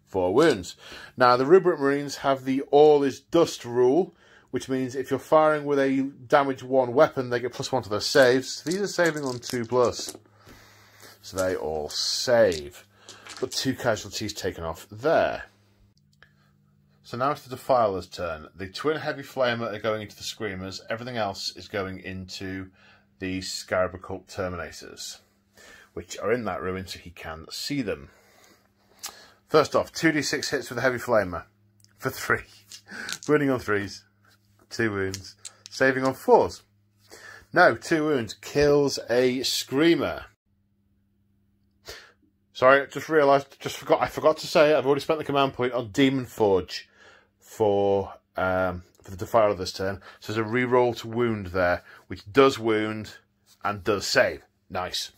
4 wounds. Now, the Rubric Marines have the all is dust rule, which means if you're firing with a damage 1 weapon, they get +1 to their saves. So these are saving on 2+. So they all save. But 2 casualties taken off there. So now it's the Defiler's turn. The twin heavy flamer are going into the Screamers. Everything else is going into the Scarab Occult Terminators, which are in that ruin so he can see them. First off, 2d6 hits with the heavy flamer for 3. Wounding on 3s. 2 wounds. Saving on 4s. No, 2 wounds. Kills a Screamer. Sorry, I just realised, I forgot to say it. I've already spent the command point on Demon Forge for the Defiler this turn. So there's a reroll to wound there, which does wound and does save. Nice.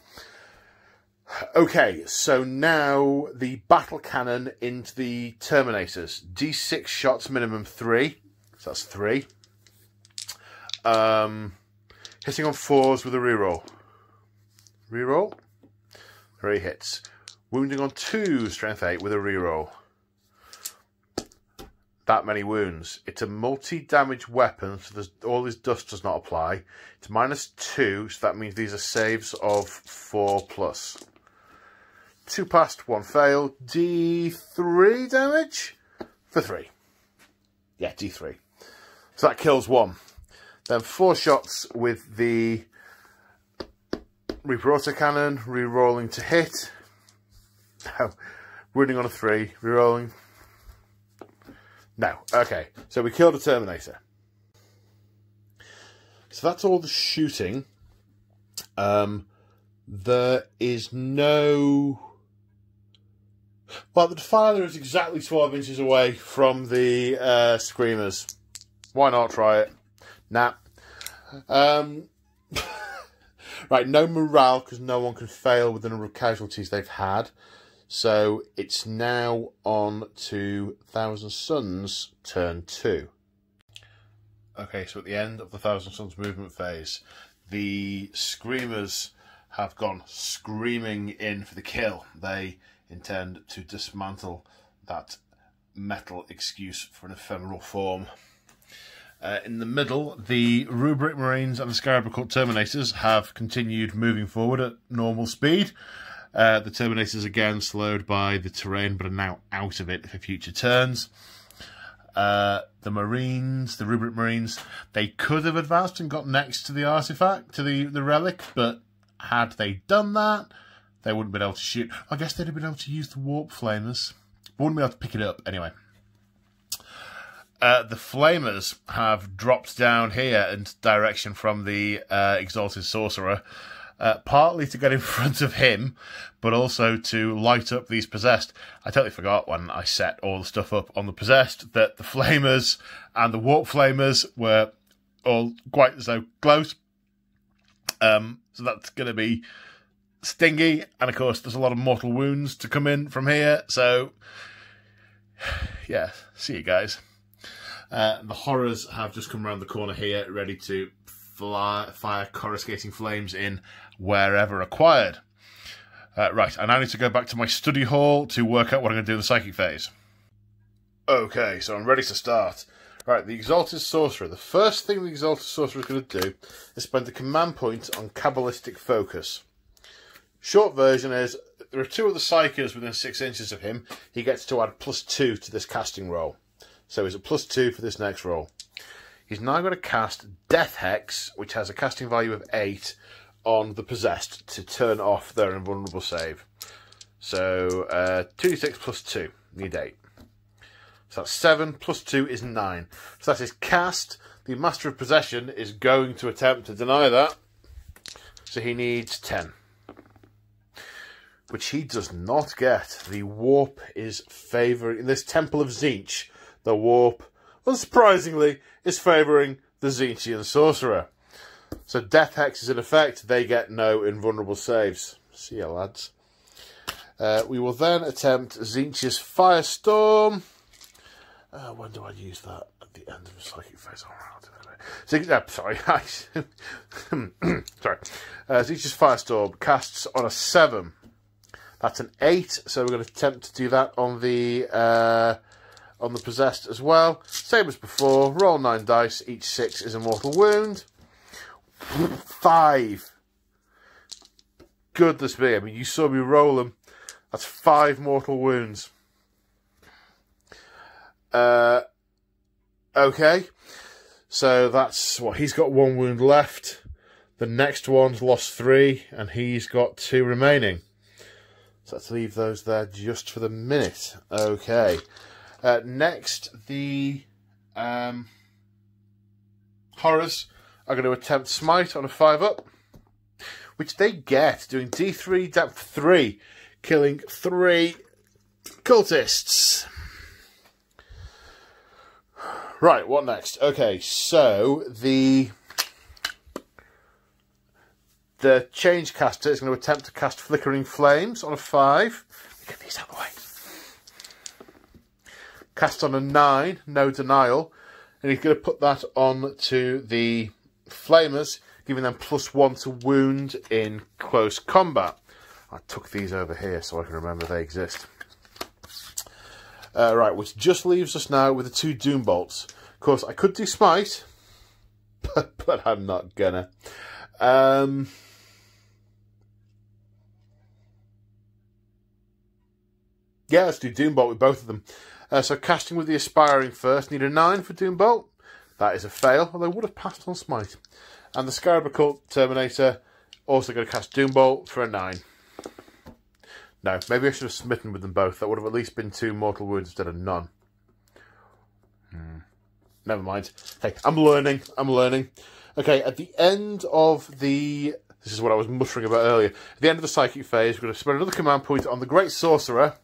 Okay, so now the battle cannon into the Terminators. D6 shots, minimum 3. So that's 3. Hitting on 4s with a reroll. Reroll. 3 hits. Wounding on 2, strength 8 with a reroll. That many wounds. It's a multi-damage weapon, so all this dust does not apply. It's -2, so that means these are saves of 4+. 2 passed, 1 failed. D3 damage for 3. Yeah, D3. So that kills 1. Then 4 shots with the Reaper autocannon, re-rolling to hit. No. Wounding on a 3, re-rolling. No. Okay, so we killed a Terminator. So that's all the shooting. There is no... Well, the Defiler is exactly 12 inches away from the Screamers. Why not try it? Nah. Right, no morale, because no one can fail with the number of casualties they've had. So it's now on to Thousand Suns, turn 2. Okay, so at the end of the Thousand Suns movement phase, the Screamers have gone screaming in for the kill. They intend to dismantle that metal excuse for an ephemeral form. In the middle, the Rubric Marines and the Scarab Cult Terminators have continued moving forward at normal speed. The Terminators again slowed by the terrain, but are now out of it for future turns. The Marines, the Rubric Marines, they could have advanced and got next to the artefact, to the relic, but had they done that, they wouldn't have been able to shoot. I guess they'd have been able to use the Warp Flamers, but wouldn't be able to pick it up anyway. The Flamers have dropped down here in direction from the Exalted Sorcerer, partly to get in front of him, but also to light up these Possessed. I totally forgot when I set all the stuff up on the Possessed that the Flamers and the Warp Flamers were all quite so close. So that's going to be stingy, and of course there's a lot of mortal wounds to come in from here, so yeah, see you guys. The Horrors have just come around the corner here, ready to fire coruscating flames in wherever required. Right, I now need to go back to my study hall to work out what I'm going to do in the psychic phase. Okay, so I'm ready to start. Right, the Exalted Sorcerer. The first thing the Exalted Sorcerer is going to do is spend the command point on Kabbalistic Focus. Short version is, there are 2 of the Psychers within 6 inches of him. He gets to add +2 to this casting roll. So he's at +2 for this next roll. He's now going to cast Death Hex, which has a casting value of 8, on the Possessed to turn off their invulnerable save. So 2d6 +2, need 8. So that's 7, +2 is 9. So that is cast. The Master of Possession is going to attempt to deny that. So he needs 10. Which he does not get. The warp is favouring... In this Temple of Tzeench, the warp, unsurprisingly, is favouring the Tzeentchian Sorcerer. So Death Hex is in effect. They get no invulnerable saves. See ya, lads. We will then attempt Tzeentch's Firestorm. When do I use that? At the end of the psychic phase. Sorry. Sorry. Tzeentch's Firestorm casts on a 7. That's an 8. So we're going to attempt to do that on the Possessed as well. Same as before. Roll 9 dice. Each 6 is a mortal wound. 5. Goodness me. I mean, you saw me roll them. That's 5 mortal wounds. Okay. So that's what, he's got 1 wound left. The next one's lost 3, and he's got 2 remaining. So let's leave those there just for the minute. Okay. Next, the Horrors are going to attempt Smite on a 5-up, which they get, doing D3 depth 3, killing 3 cultists. Right, what next? Okay, so the change caster is going to attempt to cast Flickering Flames on a 5. Get these out of the way. Cast on a 9, no denial. And he's going to put that on to the Flamers, giving them +1 to wound in close combat. I took these over here so I can remember they exist. Right, which just leaves us now with the 2 Doom Bolts. Of course, I could do Smite, but I'm not gonna. Yeah, let's do Doom Bolt with both of them. So casting with the Aspiring first, need a 9 for Doom Bolt. That is a fail, although I would have passed on Smite. And the Scarab Occult Terminator, also going to cast Doom Bolt for a 9. No, maybe I should have smitten with them both. That would have at least been 2 mortal wounds instead of none. Never mind. Hey, I'm learning. Okay, at the end of the... This is what I was muttering about earlier. At the end of the Psychic phase, we're going to spend another command point on the Great Sorcerer.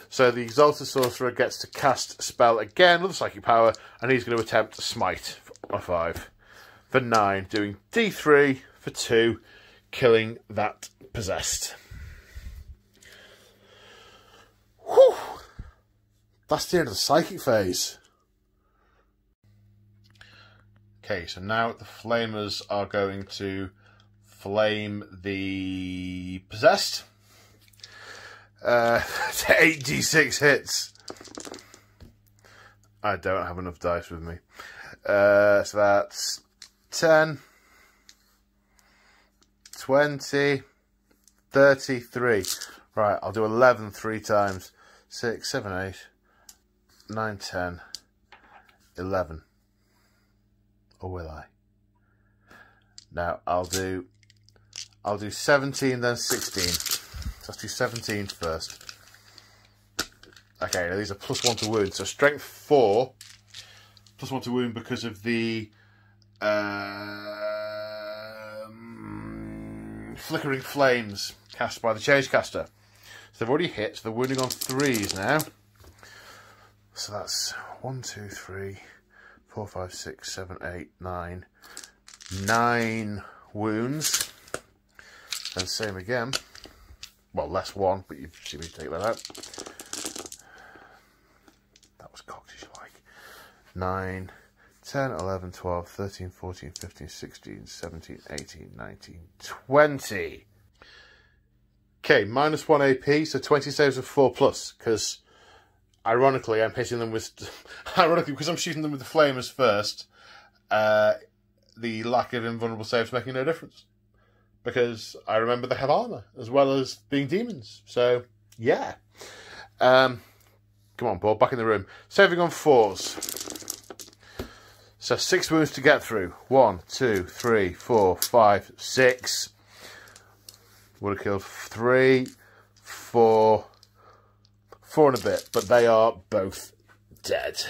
So the Exalted Sorcerer gets to cast a spell again, another Psychic Power, and he's going to attempt to Smite on 5 for 9, doing D3 for 2, killing that Possessed. Whew! That's the end of the Psychic phase. Okay, so now the Flamers are going to flame the Possessed. 8d6 hits. I don't have enough dice with me. So that's 10, 20, 33. Right, I'll do 11 3 times. 6, 7, 8, 9, 10, 11. Or will I? Now I'll do 17 then 16. So let's do 17 first. Okay, now these are +1 to wound. So strength 4, +1 to wound because of the Flickering Flames cast by the Change Caster. So they've already hit, so they're wounding on 3s now. So that's 1, 2, 3, 4, 5, 6, 7, 8, 9. 9 wounds. And same again. Well, less 1, but you see me take that out. That was cocked as you like. 9, 10, 11, 12, 13, 14, 15, 16, 17, 18, 19, 20. Okay, -1 AP, so 20 saves of 4+, because ironically I'm hitting them with... ironically, because I'm shooting them with the Flamers first, the lack of invulnerable saves making no difference. Because I remember they have armour, as well as being demons. So, yeah. Come on, Paul, back in the room. Saving on 4s. So 6 wounds to get through. 1, 2, 3, 4, 5, 6. Would have killed 3, 4, 4 and a bit. But they are both dead.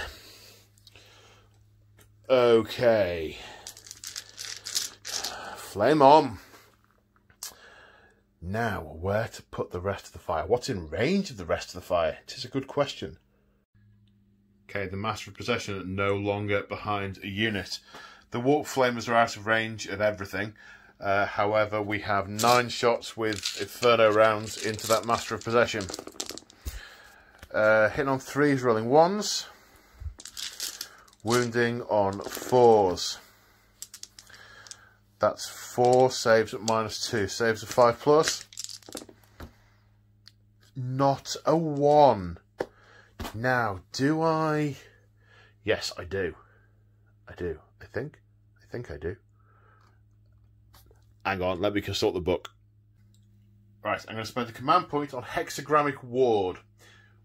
Okay. Flame on. Now, where to put the rest of the fire? What's in range of the rest of the fire? It is a good question. Okay, the Master of Possession no longer behind a unit. The Warp Flamers are out of range of everything. However, we have 9 shots with Inferno rounds into that Master of Possession. Hitting on 3s, rolling 1s. Wounding on 4s. That's 4 saves at -2. Saves of 5+. Not a 1. Now, do I... Yes, I do. I do. I think I do. Hang on, let me consult the book. Right, I'm going to spend a command point on Hexagrammic Ward,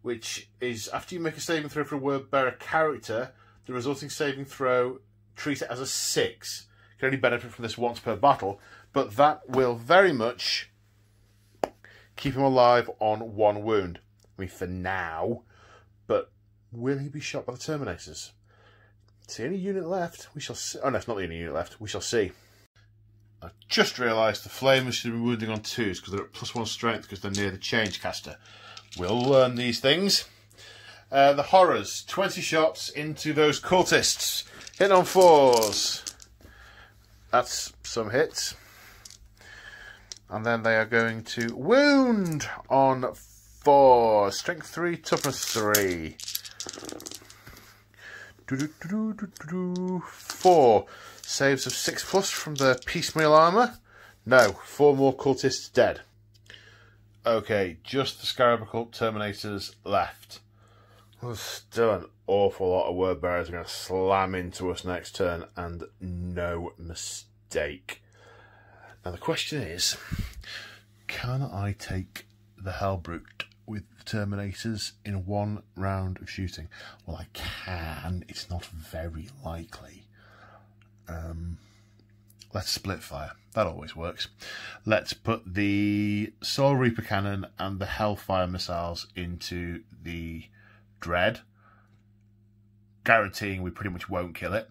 which is after you make a saving throw for a word-bearer character, the resulting saving throw, treat it as a 6. You can only benefit from this once per battle, but that will very much keep him alive on 1 wound. I mean, for now, but will he be shot by the Terminators? It's the only unit left. We shall see. Oh no, it's not the only unit left. We shall see. I just realised the flamers should be wounding on 2s because they're at +1 strength because they're near the change caster. We'll learn these things. The horrors, 20 shots into those cultists. Hit on 4s. That's some hits. And then they are going to wound on 4. Strength 3, toughness 3. 4. Saves of 6+ from the piecemeal armour. No, 4 more cultists dead. Okay, just the Scarabocult Terminators left. There's still an awful lot of word bearers are going to slam into us next turn, and no mistake. Now the question is, can I take the Hellbrute with the Terminators in 1 round of shooting? Well, I can. It's not very likely. Let's split fire. That always works. Let's put the Soul Reaper Cannon and the Hellfire missiles into the Dread, guaranteeing we pretty much won't kill it.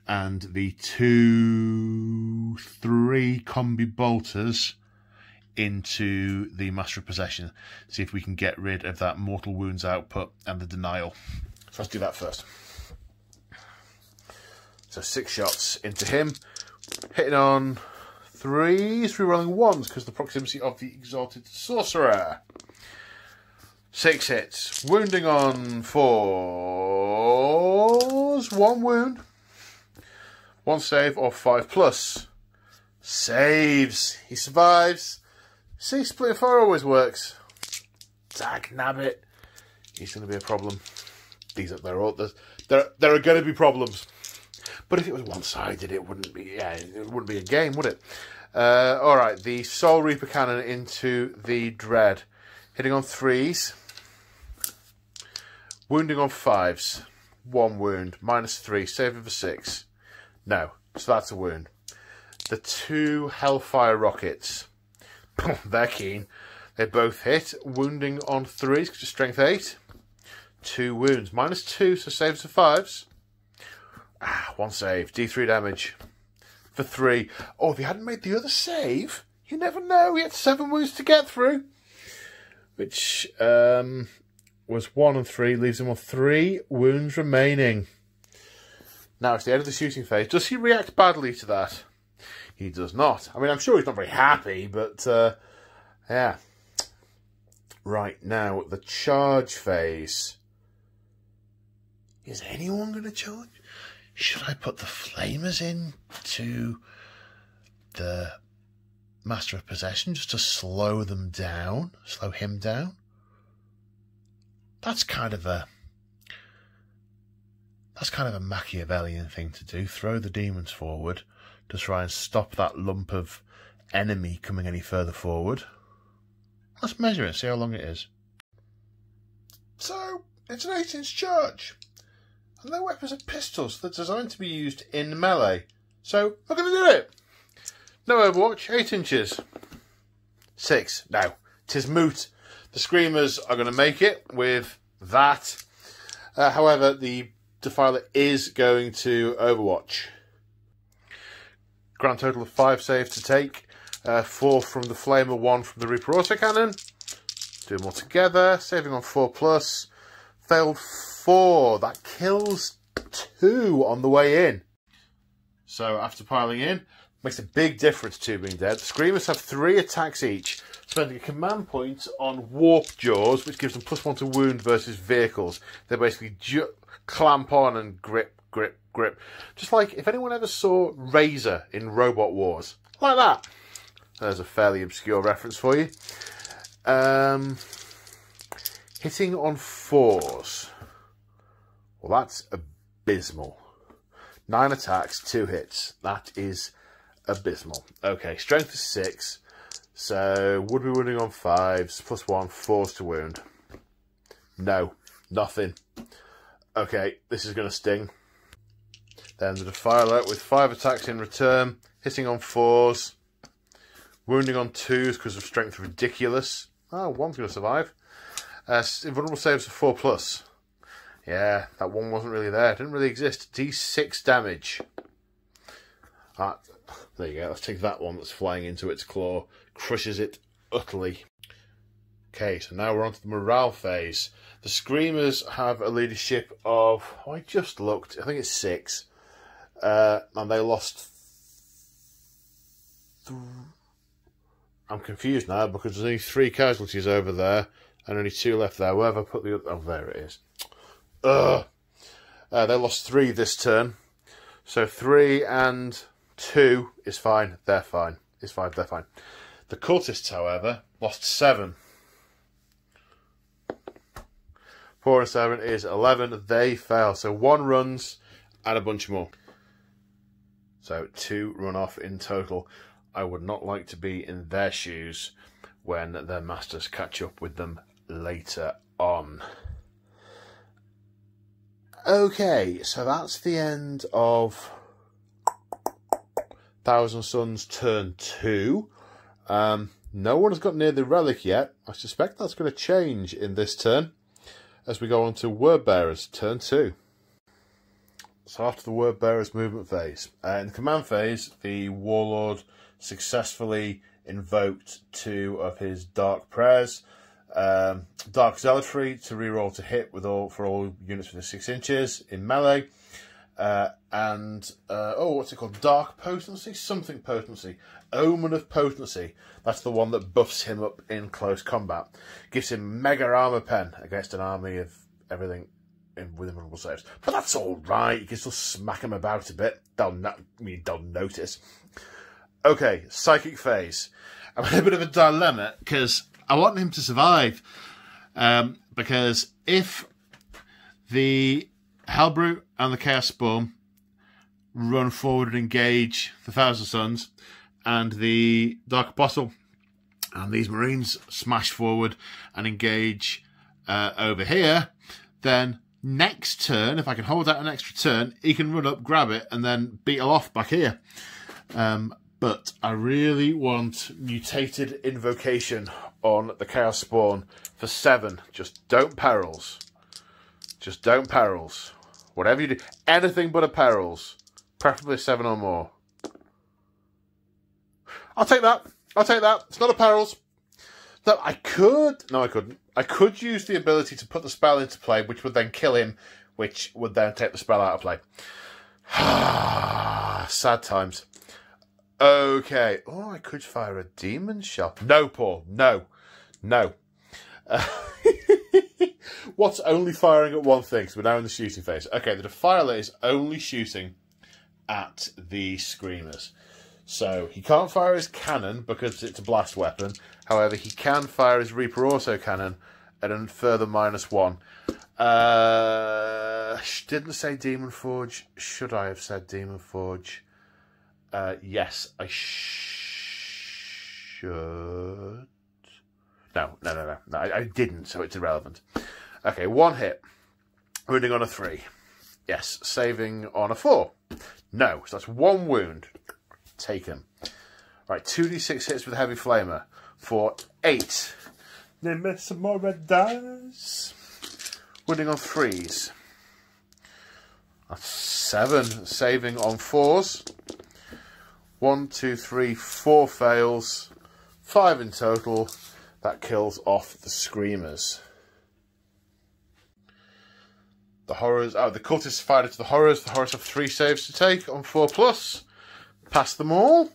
And the 2-3 combi bolters into the Master of Possession. See if we can get rid of that Mortal Wounds output and the Denial. So let's do that first. So 6 shots into him. Hitting on 3s, rerolling 1s because the proximity of the Exalted Sorcerer. 6 hits. Wounding on 4s. 1 wound. 1 save or 5+. Saves. He survives. See, split fire always works. Dag nabbit. He's going to be a problem. There are going to be problems. But if it was one-sided, it wouldn't be. Yeah, it wouldn't be a game, would it? All right, the Soul Reaper Cannon into the Dread, hitting on 3s, wounding on 5s, 1 wound, -3, saving for 6. No, so that's a wound. The 2 Hellfire Rockets, they're keen. They both hit, wounding on 3s because of strength 8, 2 wounds, -2, so saves for 5s. 1 save, D3 damage for 3. Oh, if he hadn't made the other save, you never know. He had 7 wounds to get through, which was 1 and 3, leaves him on 3 wounds remaining. Now it's the end of the shooting phase. Does he react badly to that? He does not. I mean, I'm sure he's not very happy, but yeah. Right, now the charge phase. Is anyone going to charge? Should I put the flamers in to the Master of Possession just to slow them down, slow him down? That's kind of a Machiavellian thing to do. Throw the demons forward to try and stop that lump of enemy coming any further forward. Let's measure it, see how long it is. So, it's an 8-inch charge. And their weapons are pistols that are designed to be used in melee. So, we're going to do it. No Overwatch, 8 inches. 6. No, 'tis moot. The Screamers are going to make it with that. However, the Defiler is going to Overwatch. Grand total of 5 saves to take. 4 from the Flamer, 1 from the Reaper Autocannon. Do them all together. Saving on 4+. Failed 4. That kills 2 on the way in. So after piling in, makes a big difference to being dead. The Screamers have 3 attacks each, spending a command point on Warp Jaws, which gives them +1 to wound versus vehicles. They basically clamp on and grip, grip, grip. Just like if anyone ever saw Razor in Robot Wars. Like that. There's a fairly obscure reference for you. Hitting on 4s. Well, that's abysmal. 9 attacks, 2 hits. That is abysmal. Okay, strength is 6. So, would be wounding on 5s, +1, 4s to wound. No, nothing. Okay, this is going to sting. Then the Defiler with 5 attacks in return, hitting on 4s, wounding on 2s because of strength ridiculous. Oh, 1's going to survive. Invulnerable saves of 4+. Yeah, that 1 wasn't really there. It didn't really exist. D6 damage. There you go. Let's take that one that's flying into its claw. Crushes it utterly. Okay, so now we're on to the morale phase. The Screamers have a leadership of, oh, I just looked, I think it's 6. And they lost... I'm confused now because there's only 3 casualties over there and only 2 left there. Where have I put the other? Oh, there it is. Ugh. They lost 3 this turn. So 3 and 2 is fine. They're fine. It's 5, they're fine. The cultists, however, lost 7. 4 and 7 is 11. They fail. So 1 runs and a bunch more. So 2 run off in total. I would not like to be in their shoes when their masters catch up with them later on. Okay, so that's the end of Thousand Suns turn 2. No one has got near the Relic yet. I suspect that's going to change in this turn as we go on to Word Bearers turn 2. So after the Word Bearers movement phase, in the command phase, the Warlord successfully invoked 2 of his Dark Prayers. Dark Zealotry to reroll to hit with for all units within 6 inches in melee. What's it called? Dark Potency? Something Potency. Omen of Potency. That's the one that buffs him up in close combat. Gives him Mega Armor Pen against an army of everything with invulnerable saves. But that's alright. You can still smack him about a bit. They'll notice. Okay, Psychic Phase. I'm in a bit of a dilemma because I want him to survive. Because if the Hellbrute and the Chaos Spawn run forward and engage the Thousand Suns, and the Dark Apostle and these Marines smash forward and engage over here, then next turn, if I can hold out an extra turn, he can run up, grab it, and then beetle off back here. But I really want Mutated Invocation on the Chaos Spawn for 7. Just don't perils. Just don't perils. Whatever you do, anything but a perils. Preferably 7 or more. I'll take that. I'll take that. It's not a perils. No, I could. No, I couldn't. I could use the ability to put the spell into play, which would then kill him, which would then take the spell out of play. Sad times. Okay. Oh, I could fire a demon shot. No, Paul. No. No. What's only firing at one thing? So we're now in the shooting phase. Okay, the Defiler is only shooting at the Screamers. So he can't fire his cannon because it's a blast weapon. However, he can fire his Reaper Auto Cannon at a further -1. Didn't say Demon Forge. Should I have said Demon Forge? Yes, I should. No, I didn't, so it's irrelevant. Okay, 1 hit. Wounding on a 3. Yes, saving on a 4. No, so that's 1 wound. Taken. Right, 2d6 hits with Heavy Flamer for 8. Then miss some more red dice. Wounding on 3s. That's 7. Saving on 4s. 1, 2, 3, 4 fails. 5 in total. That kills off the Screamers. The Horrors... Oh, the Cultists fired into the Horrors. The Horrors have 3 saves to take on 4+. Pass them all.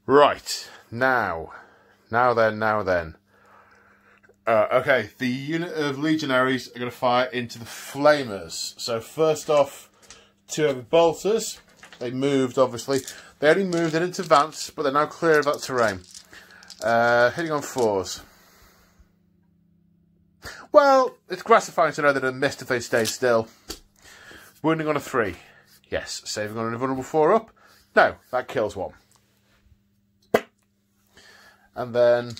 Right. Now then. Okay, the unit of Legionaries are going to fire into the Flamers. So first off, 2 heavy bolters. They moved, obviously. They only moved, they didn't advance, but they're now clear of that terrain. Hitting on 4s. Well, it's gratifying to know that it missed if they stayed still. Wounding on a 3. Yes. Saving on an invulnerable 4 up. No, that kills 1. And then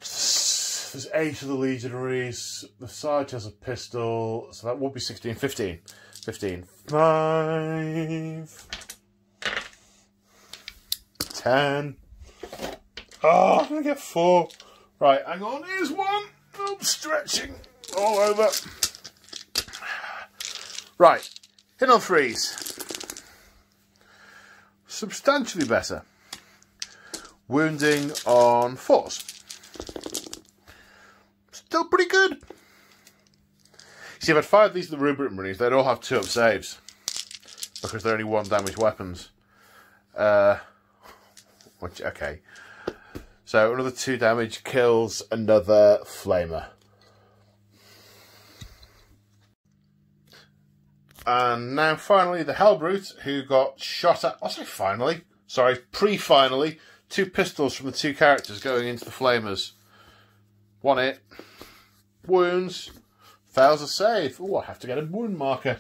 there's 8 of the Legionaries. The Sarge has a pistol, so that would be 16, 15. 15. 5. 10. Oh, I'm going to get 4. Right, hang on. Here's 1. I'm stretching all over. Right. Hit on 3s. Substantially better. Wounding on 4s. Still pretty good. See, if I'd fired these to the rulebook Marines, they'd all have 2-up saves. Because they're only 1 damage weapons. Okay. So another 2 damage kills another flamer. And now finally the Hellbrute, who got shot at... I'll say finally. Sorry, pre-finally. 2 pistols from the 2 characters going into the flamers. 1 hit. Wounds. Fails a save. Oh, I have to get a wound marker.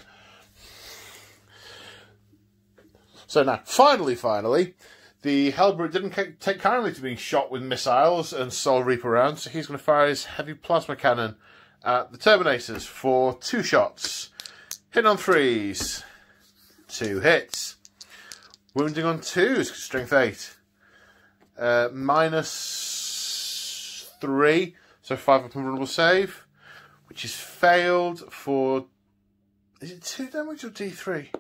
So now, finally, the Hellbrute didn't take kindly to being shot with missiles and Soul Reaper rounds, so he's going to fire his heavy plasma cannon at the Terminators for 2 shots. Hit on 3s. 2 hits. Wounding on 2s, strength 8. -3, so 5 up and vulnerable save, which is failed for... Is it 2 damage or D3?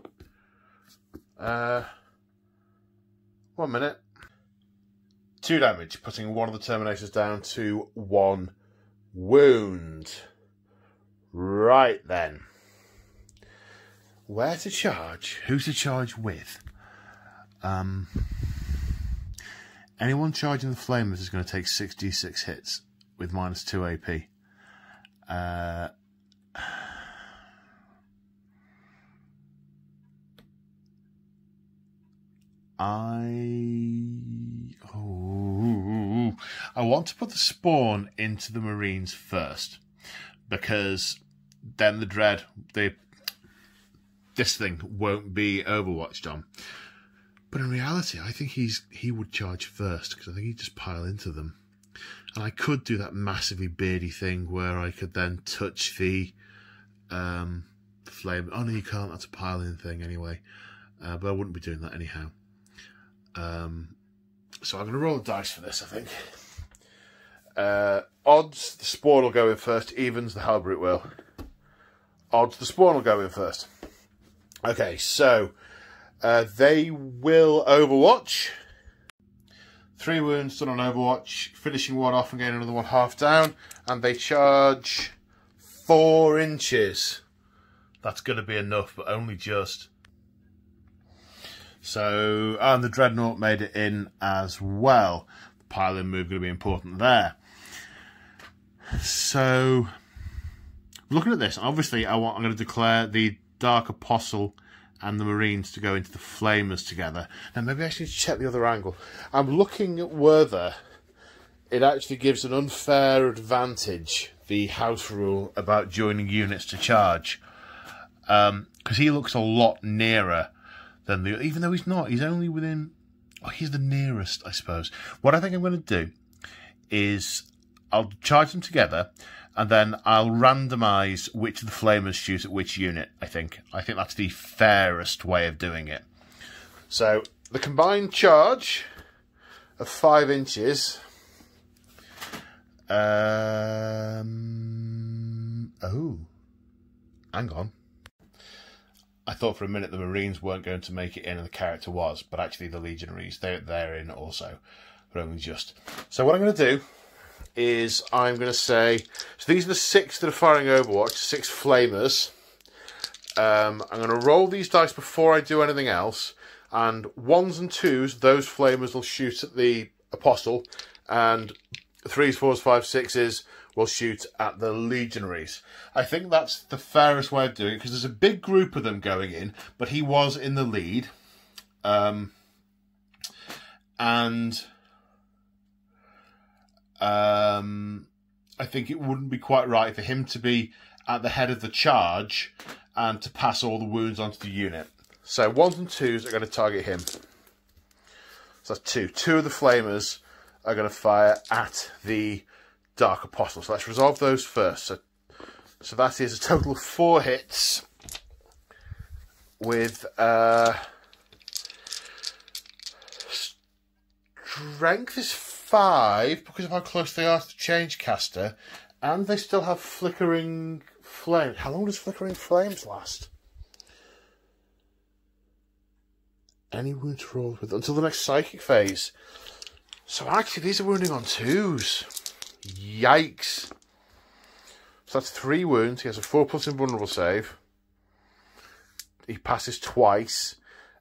1 minute. 2 damage, putting one of the Terminators down to 1 wound. Right then. Where to charge? Who to charge with? Anyone charging the flamers is going to take 6d6 hits with -2 AP. I want to put the spawn into the Marines first, because then the dread, this thing won't be overwatched on. But in reality, I think he would charge first, because I think he'd just pile into them. And I could do that massively beardy thing where I could then touch the flame. Oh no, you can't. That's a pile-in thing anyway. But I wouldn't be doing that anyhow. So I'm going to roll the dice for this, I think. Odds, the spawn will go in first. Evens, the Hellbrute will. Odds, the spawn will go in first. Okay, so they will overwatch. 3 wounds done on overwatch, finishing 1 off and getting another 1 half down. And they charge 4 inches. That's going to be enough, but only just. So, and the Dreadnought made it in as well. The pile-in move going to be important there. So, looking at this, obviously I'm going to declare the Dark Apostle and the Marines to go into the Flamers together. Now, maybe I should check the other angle. I'm looking at whether it actually gives an unfair advantage, the house rule about joining units to charge. Because he looks a lot nearer than the... Even though he's not. He's only within... Oh, he's the nearest, I suppose. What I think I'm going to do is I'll charge them together, and then I'll randomise which of the Flamers shoot at which unit, I think. I think that's the fairest way of doing it. So, the combined charge of 5 inches... Oh. Hang on. I thought for a minute the Marines weren't going to make it in and the character was, but actually the Legionaries, they're in also, but only just. So what I'm going to do is I'm going to say, so these are the 6 that are firing Overwatch, 6 Flamers. I'm going to roll these dice before I do anything else, and 1s and 2s, those Flamers will shoot at the Apostle, and 3s, 4s, 5s, 6s will shoot at the Legionaries. I think that's the fairest way of doing it, because there's a big group of them going in, but he was in the lead. And I think it wouldn't be quite right for him to be at the head of the charge and to pass all the wounds onto the unit. So 1s and 2s are going to target him. So that's 2. 2 of the Flamers are going to fire at the Dark Apostle. So let's resolve those first. So that is a total of 4 hits with strength is 5 because of how close they are to the Change Caster, and they still have Flickering Flame. How long does Flickering Flames last? any wounds rolled with until the next psychic phase. So actually, these are wounding on 2s. Yikes. So that's 3 wounds. He has a 4+ invulnerable save. He passes twice.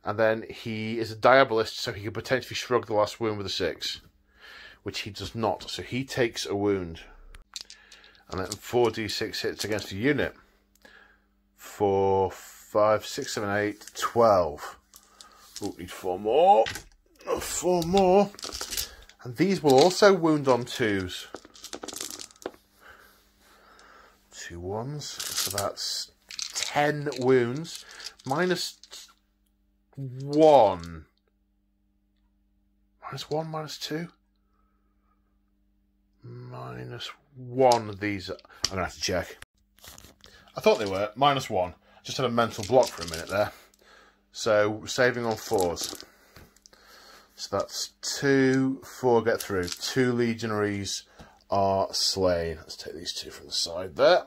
And then he is a Diabolist, so he could potentially shrug the last wound with a 6. Which he does not. So he takes a wound. And then 4d6 hits against the unit. 4, 5, 6, 7, 8, 12. Oh, need 4 more. 4 more. And these will also wound on 2s. 2 1s. So that's 10 wounds. Minus 1. Minus 1, minus 2. Minus 1 of these. I'm going to have to check. I thought they were. Minus 1. Just had a mental block for a minute there. So, saving on 4s. So that's 2, 4 get through. 2 legionaries are slain. Let's take these 2 from the side there.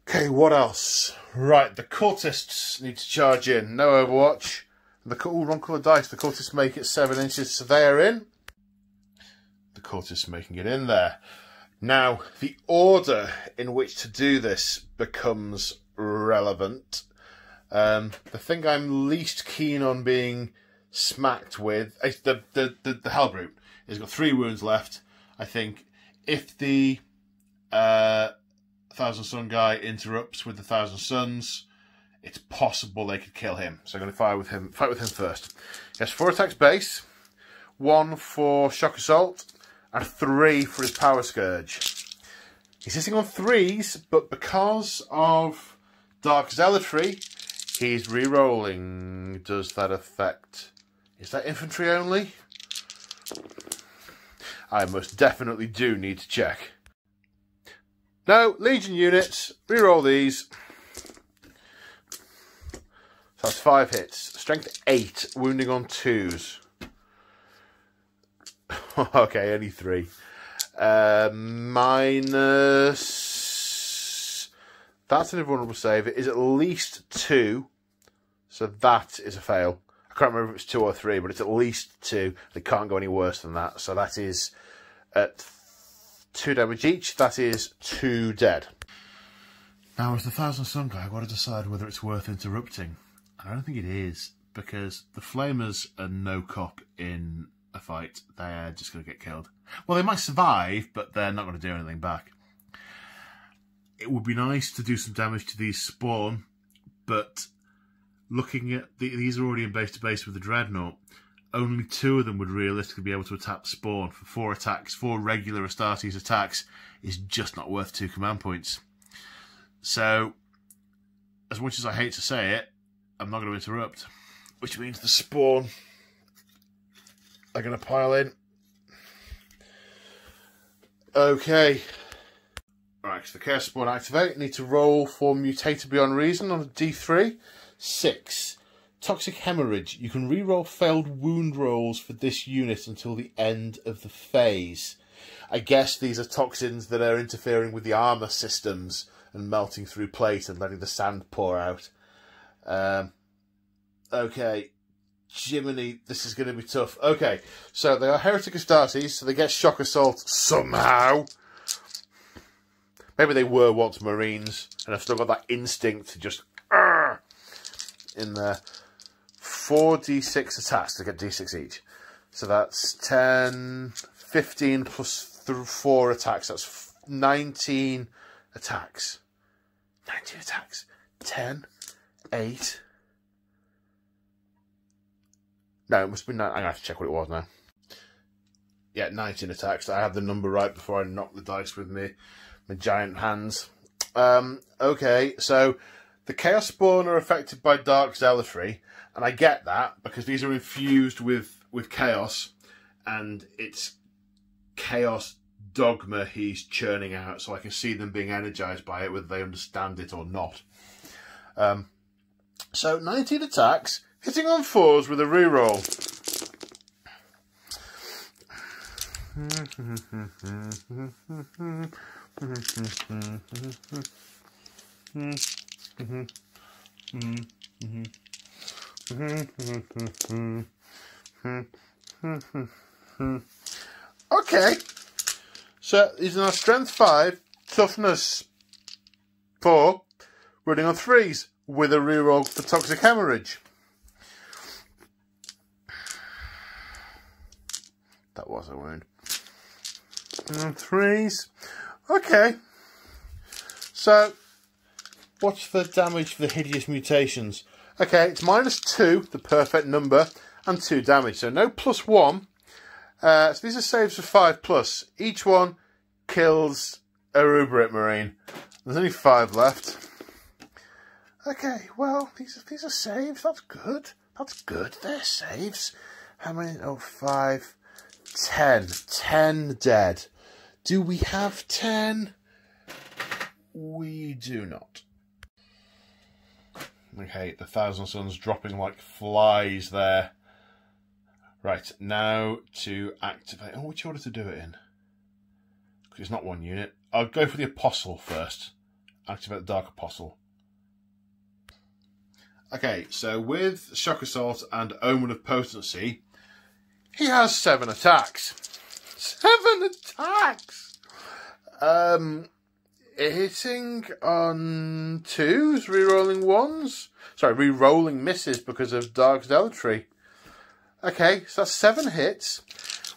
Okay, what else? Right, the cultists need to charge in. No Overwatch. Wrong colour dice. The cultists make it 7 inches, so they are in. The cultists making it in there. Now, the order in which to do this becomes relevant. The thing I'm least keen on being smacked with, the Hellbrute. He's got 3 wounds left. I think if the Thousand Sun guy interrupts with the Thousand Suns, it's possible they could kill him. So I'm going to fight with him first. He has 4 attacks base, 1 for Shock Assault, and 3 for his Power Scourge. He's hitting on 3s, but because of Dark Zealotry, he's re-rolling. Does that affect... Is that infantry only? I most definitely do need to check. No, Legion units. Reroll these. So that's 5 hits. Strength 8. Wounding on 2s. Okay, only 3. Minus... That's an invulnerable save. It is at least 2. So that is a fail. I can't remember if it's 2 or 3, but it's at least 2. They can't go any worse than that. So that is at 2 damage each. That is 2 dead. Now, as the Thousand Sun guy, I've got to decide whether it's worth interrupting. I don't think it is, because the Flamers are no cop in a fight. They're just going to get killed. Well, they might survive, but they're not going to do anything back. It would be nice to do some damage to these spawn, but looking at these are already in base to base with the Dreadnought. Only 2 of them would realistically be able to attack spawn for 4 attacks. 4 regular Astartes attacks is just not worth 2 command points. So, as much as I hate to say it, I'm not going to interrupt, which means the spawn are going to pile in. Okay. Right, so the Chaos Spawn activate. Need to roll for Mutated Beyond Reason on a D3. 6. Toxic Hemorrhage. You can re-roll failed wound rolls for this unit until the end of the phase. I guess these are toxins that are interfering with the armour systems and melting through plate and letting the sand pour out. Okay. Jiminy, this is going to be tough. Okay, so they are Heretic Astartes, so they get Shock Assault somehow. Maybe they were once Marines, and I've still got that instinct to just... in there. 4d6 attacks to get d6 each. So that's 10, 15 plus 4 attacks. That's 19 attacks. 19 attacks. 10, 8... No, it must be 9. I'm going to have to check what it was now. Yeah, 19 attacks. I have the number right before I knock the dice with my giant hands. Okay, so the Chaos Spawn are affected by Dark Zealotry, and I get that, because these are infused with Chaos, and it's Chaos dogma he's churning out, so I can see them being energized by it, whether they understand it or not. So 19 attacks, hitting on 4s with a reroll. Okay. So he's on a strength 5, toughness 4, running on 3s with a reroll for toxic hemorrhage. That was a wound. And 3s. Okay. So, what's the damage for the hideous mutations? Okay, it's -2, the perfect number, and 2 damage. So no +1. So these are saves for 5+. Each one kills a rubric marine. There's only 5 left. Okay, well, these are saves. That's good. That's good. They're saves. How many? Oh, 5, 10. 10 dead. Do we have 10? We do not. Okay, the Thousand Suns dropping like flies there. Right, now to activate... Oh, which order to do it in? Because it's not one unit. I'll go for the Apostle first. Activate the Dark Apostle. Okay, so with Shock Assault and Omen of Potency, he has 7 attacks. 7 attacks! Hitting on 2s, rerolling 1s. Sorry, rerolling misses because of Dark Zealotry. Okay, so that's 7 hits.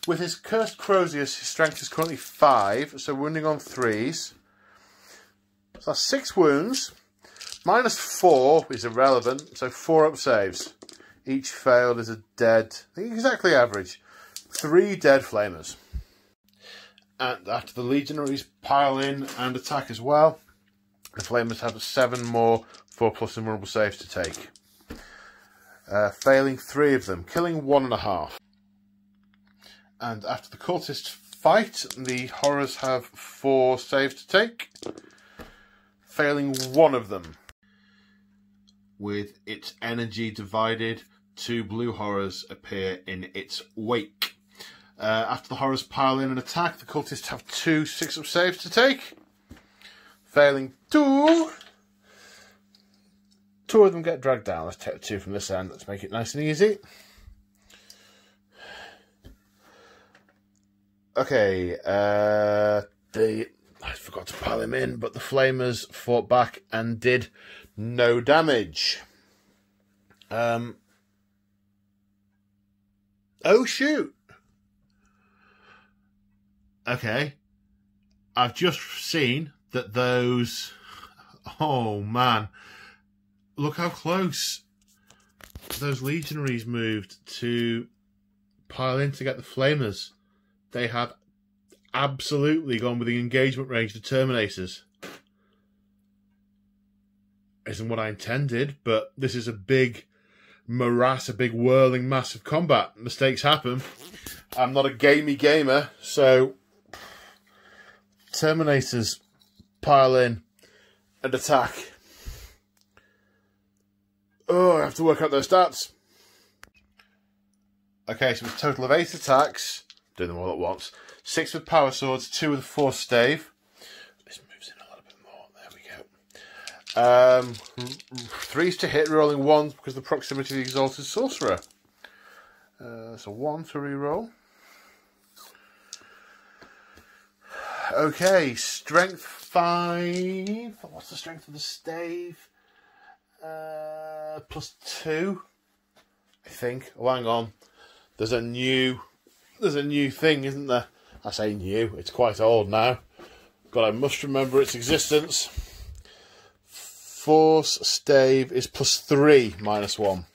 With his Cursed Crozius, his strength is currently 5, so wounding on 3s. So that's 6 wounds. -4 is irrelevant, so 4 up saves. Each failed is a dead, exactly average. 3 dead flamers. And after the legionaries pile in and attack as well, the flamers have 7 more 4+ invulnerable saves to take. Failing 3 of them, killing 1.5. And after the cultist fight, the horrors have 4 saves to take, failing 1 of them. With its energy divided, 2 blue horrors appear in its wake. After the horrors pile in and attack, the cultists have 2 6-up saves to take, failing 2. 2 of them get dragged down. Let's take 2 from this end. Let's make it nice and easy. Okay, I forgot to pile him in, but the flamers fought back and did no damage. Oh shoot! Okay, I've just seen that those... Oh man, look how close those legionaries moved to pile in to get the flamers. They had absolutely gone with the engagement range of the Terminators. Isn't what I intended, but this is a big morass, a big whirling mass of combat. Mistakes happen. I'm not a gamey gamer, so Terminators pile in and attack. Oh, I have to work out those stats. Okay, so it's a total of 8 attacks. Do them all at once. 6 with power swords, 2 with a force stave. This moves in a little bit more. There we go. 3s to hit, rolling 1s because of the proximity of the Exalted Sorcerer. So 1 to reroll. Okay, strength 5. What's the strength of the stave? +2, I think. Oh, hang on. There's a new thing, isn't there? I say new, it's quite old now, but I must remember its existence. Force stave is +3, -1.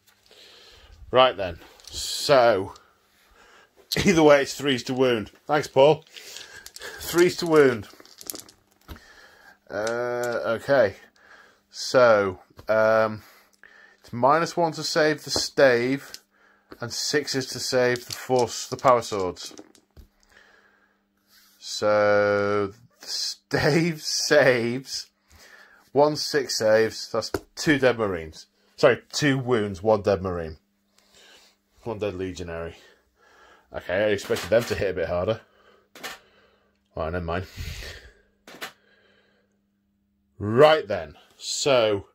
Right then, so either way it's 3s to wound. Thanks, Paul. 3s to wound. Okay, so it's -1 to save the stave, and 6s to save the power swords. So the stave saves 1 6 saves. That's 2 dead marines. Sorry, 2 wounds, 1 dead marine, 1 dead legionary. Okay, I expected them to hit a bit harder. Alright, never mind. Right then, so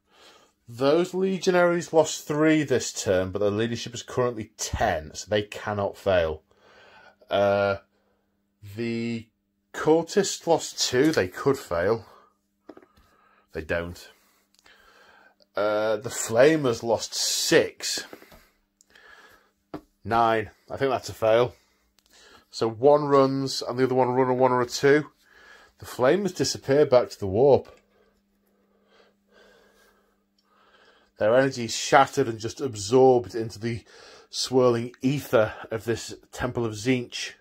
Those legionaries lost 3 this turn, but their leadership is currently 10, so they cannot fail. The cultists lost 2, they could fail. They don't. The flamers lost 6. 9. I think that's a fail. So 1 runs and the other one run a 1 or a 2. The flamers disappear back to the warp. Their energy is shattered and just absorbed into the swirling ether of this Temple of Tzeench.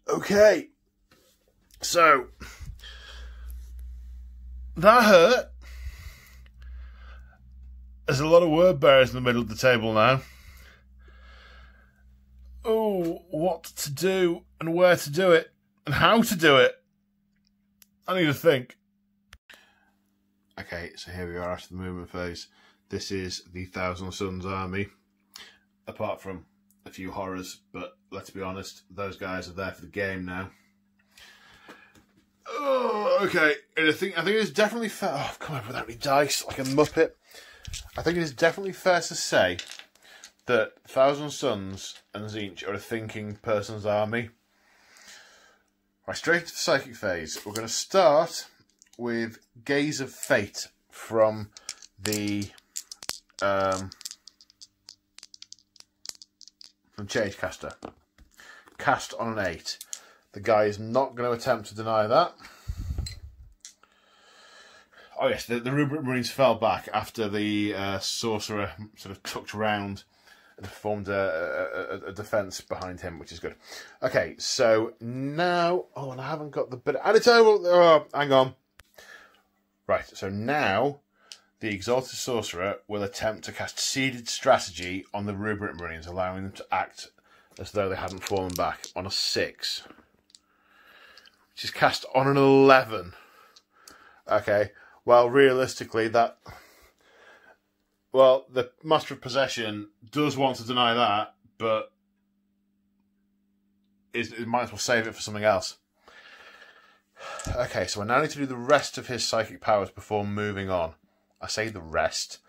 Okay. So, that hurt. There's a lot of word bearers in the middle of the table now. Oh, what to do and where to do it and how to do it. I need to think. Okay, so here we are after the movement phase. This is the Thousand Suns army. Apart from a few horrors, but let's be honest, those guys are there for the game now. Oh, okay. And I think it's definitely fair. Oh, I've come up without any dice, like a muppet. I think it is definitely fair to say that Thousand Suns and Tzeench are a thinking person's army. Right, straight to the psychic phase. We're going to start with Gaze of Fate from the from Changecaster. Cast on an 8. The guy is not going to attempt to deny that. Oh yes, the Rubric Marines fell back after the Sorcerer sort of tucked round and formed a defence behind him, which is good. Okay, so now... Oh, and I haven't got the bit... And it's over... Oh, hang on. Right, so now the Exalted Sorcerer will attempt to cast Seeded Strategy on the Rubric Marines, allowing them to act as though they hadn't fallen back on a 6. Which is cast on an 11. Okay, well, realistically, that... Well, the Master of Possession does want to deny that, but it might as well save it for something else. Okay, so I now need to do the rest of his psychic powers before moving on. I say the rest.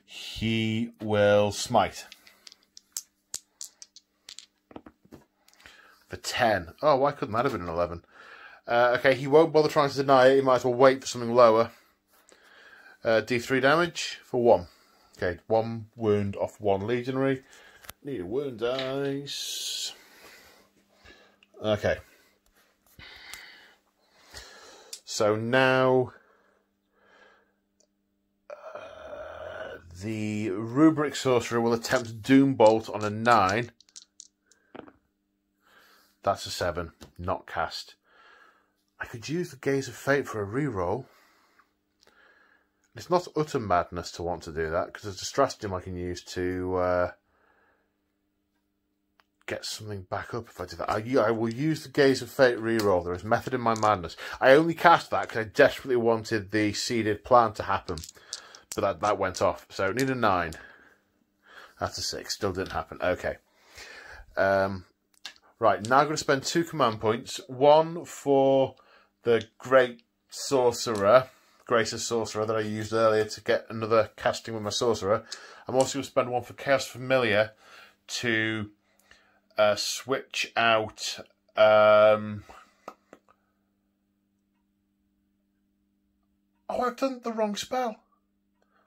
He will smite. For 10. Oh, why couldn't that have been an 11? Okay, he won't bother trying to deny it. He might as well wait for something lower. D3 damage for 1. Okay, 1 wound off 1 legionary. Need a wound dice. Okay. So now the Rubric Sorcerer will attempt Doom Bolt on a 9. That's a 7. Not cast. I could use the Gaze of Fate for a reroll. It's not utter madness to want to do that, because there's a stratagem I can use to get something back up if I do that. I will use the Gaze of Fate reroll. There is method in my madness. I only cast that because I desperately wanted the seeded plan to happen. But that went off. So need a 9. That's a 6. Still didn't happen. Okay. Right, now I'm going to spend 2 command points. 1 for the Great Sorcerer, Grace's Sorcerer that I used earlier to get another casting with my Sorcerer. I'm also going to spend 1 for Chaos Familiar to switch out... Oh, I've done the wrong spell.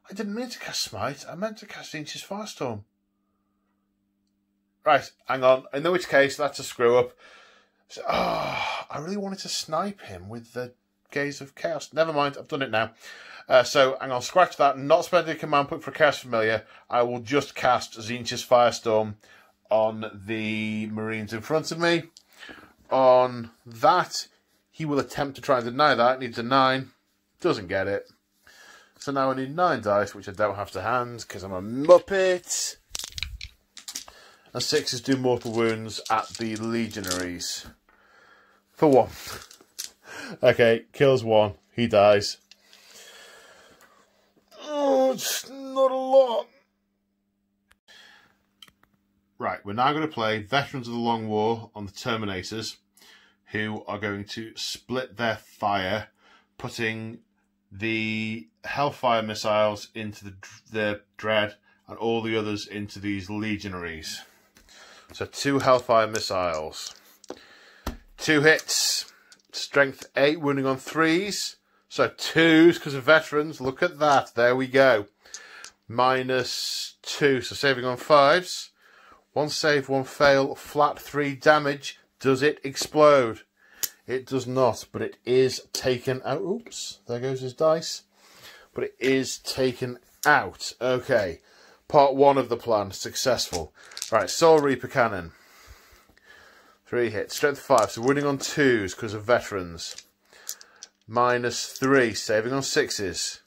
I didn't mean to cast Smite. I meant to cast Tzeench's Firestorm. Right, hang on. In which case, that's a screw-up. So, I really wanted to snipe him with the Gaze of Chaos. Never mind, I've done it now. So, hang on, scratch that. Not spending a command point for Chaos Familiar. I will just cast Tzeench's Firestorm on the Marines in front of me. On that, he will attempt to try and deny that. Needs a 9. Doesn't get it. So now I need 9 dice, which I don't have to hand, because I'm a muppet. And 6s do mortal wounds at the legionaries. For 1. Okay, kills 1. He dies. Oh, it's not a lot. Right, we're now going to play Veterans of the Long War on the Terminators. who are going to split their fire, putting the Hellfire missiles into the Dread and all the others into these Legionaries. So 2 Hellfire missiles. 2 hits. Strength 8, wounding on 3s. So 2s because of veterans. Look at that. There we go. -2. So saving on 5s. 1 save, 1 fail. Flat 3 damage. Does it explode? It does not, but it is taken out. Oops, there goes his dice. But it is taken out. Okay. Part 1 of the plan, successful. Right, Soul Reaper Cannon. 3 hits. Strength 5, so winning on 2s because of veterans. -3, saving on 6s.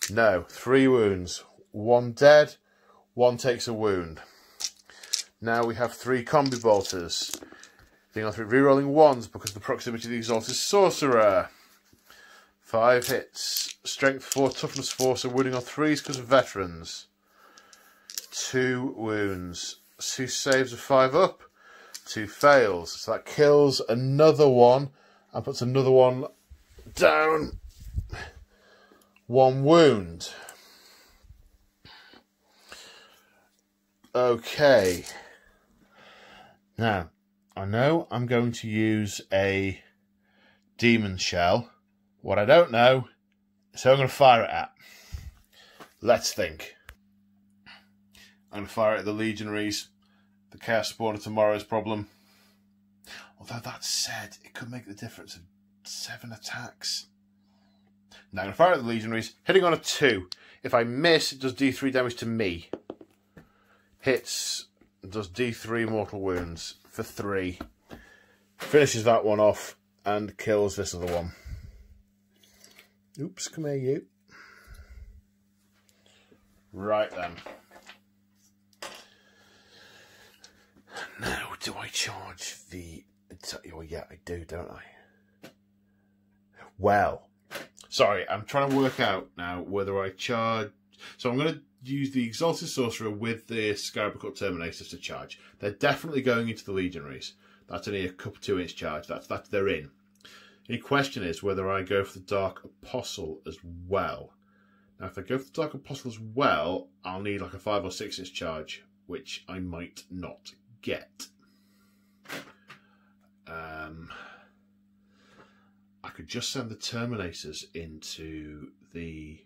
No, 3 wounds. 1 dead, 1 takes a wound. Now we have 3 combi bolters. Being on 3 rerolling 1s because of the proximity of the Exalted Sorcerer. 5 hits. Strength 4, toughness 4, so winning on 3s because of veterans. 2 wounds. 2 saves of 5 up. 2 fails. So that kills another one and puts another one down. 1 wound. Okay. Now, I know I'm going to use a demon shell. What I don't know is who I'm going to fire it at. Let's think. I'm going to fire it at the Legionaries. The Chaos Spawner tomorrow's problem. Although that said, it could make the difference of 7 attacks. Now I'm going to fire at the Legionaries. Hitting on a 2. If I miss, it does D3 damage to me. Hits, does D3 mortal wounds for 3. Finishes that one off and kills this other one. Oops, come here, you. Right then. Now, do I charge the... Oh, yeah, I do, don't I? Well, sorry, I'm trying to work out now whether I charge... So I'm going to use the Exalted Sorcerer with the Scarab-Cut Terminators to charge. They're definitely going into the Legionaries. That's only a couple 2-inch charge. That's they're in. The question is whether I go for the Dark Apostle as well. Now, if I go for the Dark Apostle as well, I'll need like a 5 or 6-inch charge, which I might not get. I could just send the Terminators into the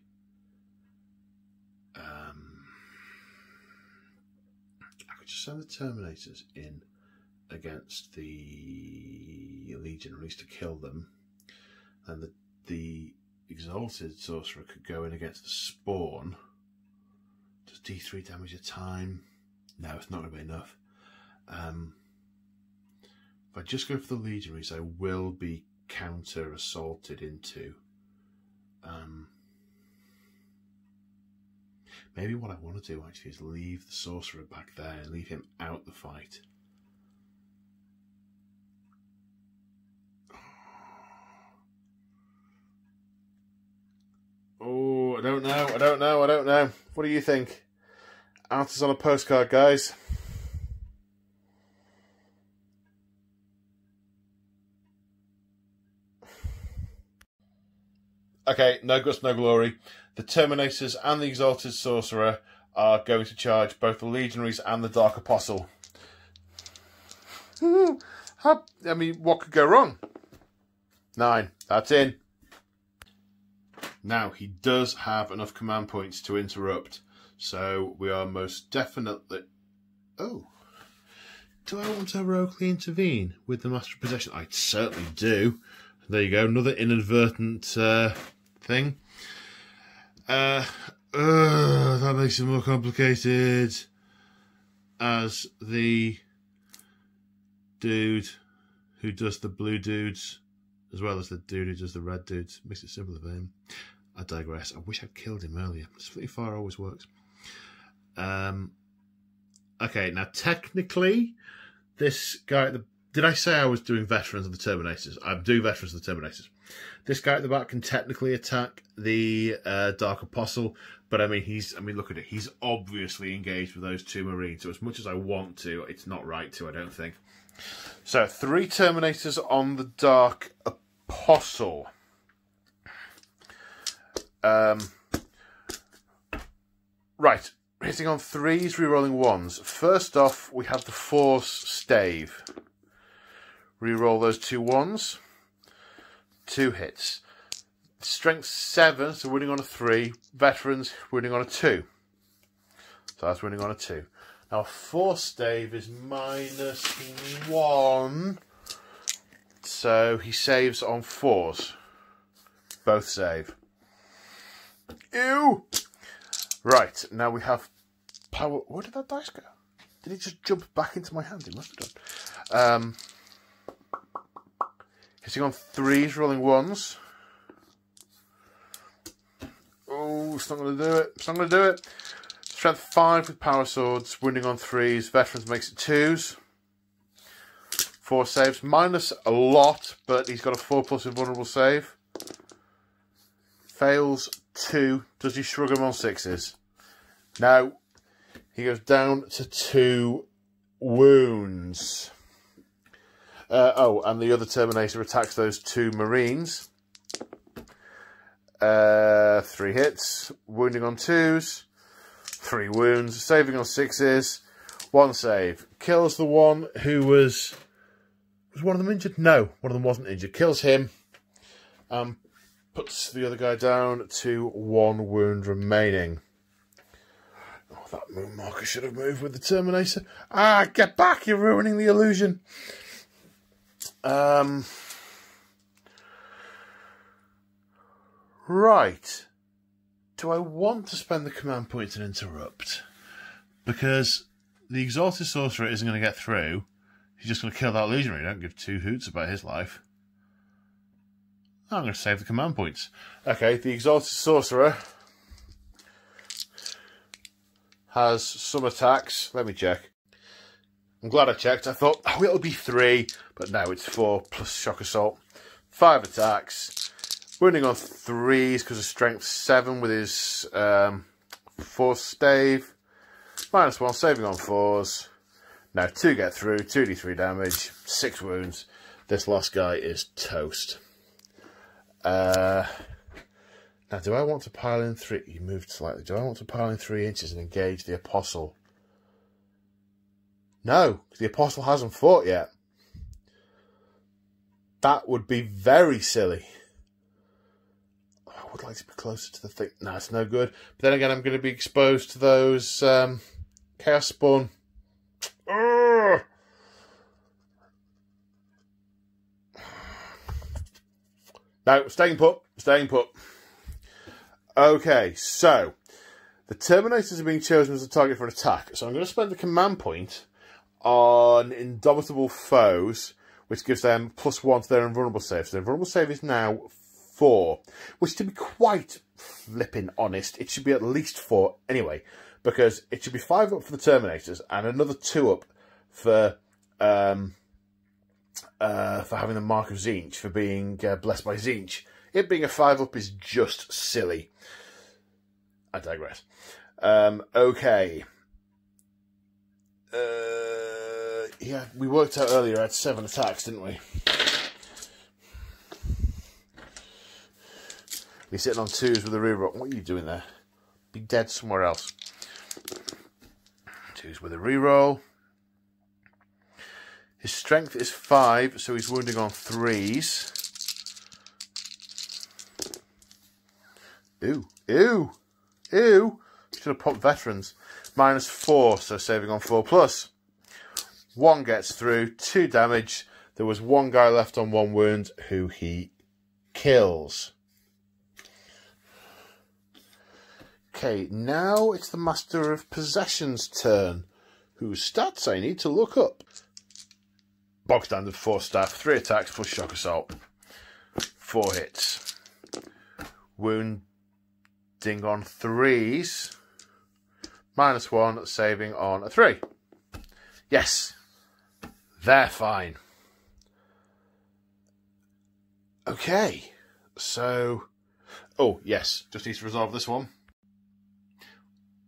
I could just send the Terminators in against the Legionaries to kill them, and the Exalted Sorcerer could go in against the Spawn. Does D3 damage a time? No, it's not going to be enough. If I just go for the Legionaries, I will be counter-assaulted into. Maybe what I want to do actually is leave the Sorcerer back there and leave him out the fight. Oh, I don't know. What do you think? Answers on a postcard, guys. Okay, no guts, no glory. The Terminators and the Exalted Sorcerer are going to charge both the Legionaries and the Dark Apostle. I mean, what could go wrong? 9. That's in. Now, he does have enough command points to interrupt, so we are most definitely... Oh. Do I want to heroically intervene with the Master of Possession? I certainly do. There you go, another inadvertent thing. That makes it more complicated. As the dude who does the blue dudes, as well as the dude who does the red dudes. Makes it simpler for him. I digress. I wish I'd killed him earlier. Splitting fire always works. Okay, now technically, this guy... Did I say I was doing Veterans of the Terminators? I'm doing Veterans of the Terminators. This guy at the back can technically attack the Dark Apostle, but I mean, look at it. He's obviously engaged with those 2 Marines, so as much as I want to, it's not right to, I don't think. So 3 Terminators on the Dark Apostle. Right, hitting on 3s, rerolling 1s. First off, we have the Force Stave. Reroll those 2 1s. 2 hits. Strength 7, so winning on a 3. Veterans, winning on a 2. So that's winning on a 2. Now, Force Stave is -1. So he saves on 4s. Both save. Ew! Right, now we have power. Where did that dice go? Did it just jump back into my hand? It must have done. Hitting on 3s, rolling 1s. Oh, it's not going to do it. It's not going to do it. Strength 5 with power swords, wounding on 3s. Veterans makes it 2s. 4 saves. Minus a lot, but he's got a 4+ invulnerable save. Fails 2. Does he shrug him on 6s? No. He goes down to 2 wounds. And the other Terminator attacks those 2 Marines. 3 hits. Wounding on 2s. 3 wounds. Saving on 6s. 1 save. Kills the one who was... Was one of them injured? No, one of them wasn't injured. Kills him. Puts the other guy down to 1 wound remaining. Oh, that moon marker should have moved with the Terminator. Ah, get back! You're ruining the illusion. Right. Do I want to spend the command point and interrupt? Because the Exalted Sorcerer isn't going to get through. He's just going to kill that legionary. Don't give 2 hoots about his life. I'm going to save the command points. Okay, the Exalted Sorcerer has some attacks. Let me check. I'm glad I checked. I thought, oh, it'll be 3. But no, it's 4 plus shock assault. 5 attacks. Wounding on 3s because of strength 7 with his Force Stave. -1, saving on 4s. Now 2 get through, 2d3 damage, 6 wounds. This last guy is toast. Now, do I want to pile in 3? He moved slightly. Do I want to pile in 3 inches and engage the Apostle? No, the Apostle hasn't fought yet. That would be very silly. I would like to be closer to the thing. No, it's no good. But then again, I'm going to be exposed to those Chaos Spawn. Urgh! No, staying put. Staying put. Okay, so the Terminators are being chosen as a target for an attack. So I'm going to spend the command point on Indomitable Foes, which gives them +1 to their invulnerable save. So their invulnerable save is now 4, which, to be quite flipping honest, it should be at least 4 anyway, because it should be 5 up for the Terminators and another 2 up for having the Mark of Tzeench, for being blessed by Tzeench. It being a 5 up is just silly. I digress. Okay. Yeah, we worked out earlier I had 7 attacks, didn't we? You're sitting on 2s with a reroll. What are you doing there? Be dead somewhere else. 2s with a reroll. His strength is 5, so he's wounding on 3s. Ew. Ew. Ew. Should have popped veterans. -4, so saving on 4+. 1 gets through, 2 damage. There was 1 guy left on 1 wound who he kills. Okay, now it's the Master of Possession's turn, whose stats I need to look up. Bog standard 4 staff, 3 attacks plus shock assault. 4 hits. Wounding on 3s. -1, saving on a 3. Yes. They're fine. Okay. So... Oh, yes. Just need to resolve this one.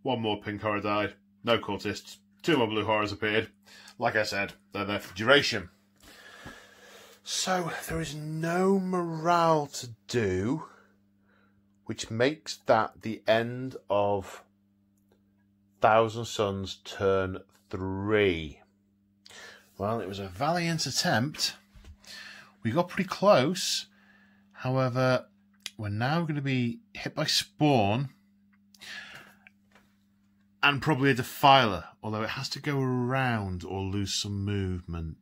1 more pink horror died. No cultists. 2 more blue horrors appeared. Like I said, they're there for duration. So there is no morale to do, which makes that the end of Thousand Suns turn 3. Well, it was a valiant attempt. We got pretty close. However, we're now going to be hit by Spawn and probably a Defiler, although it has to go around or lose some movement.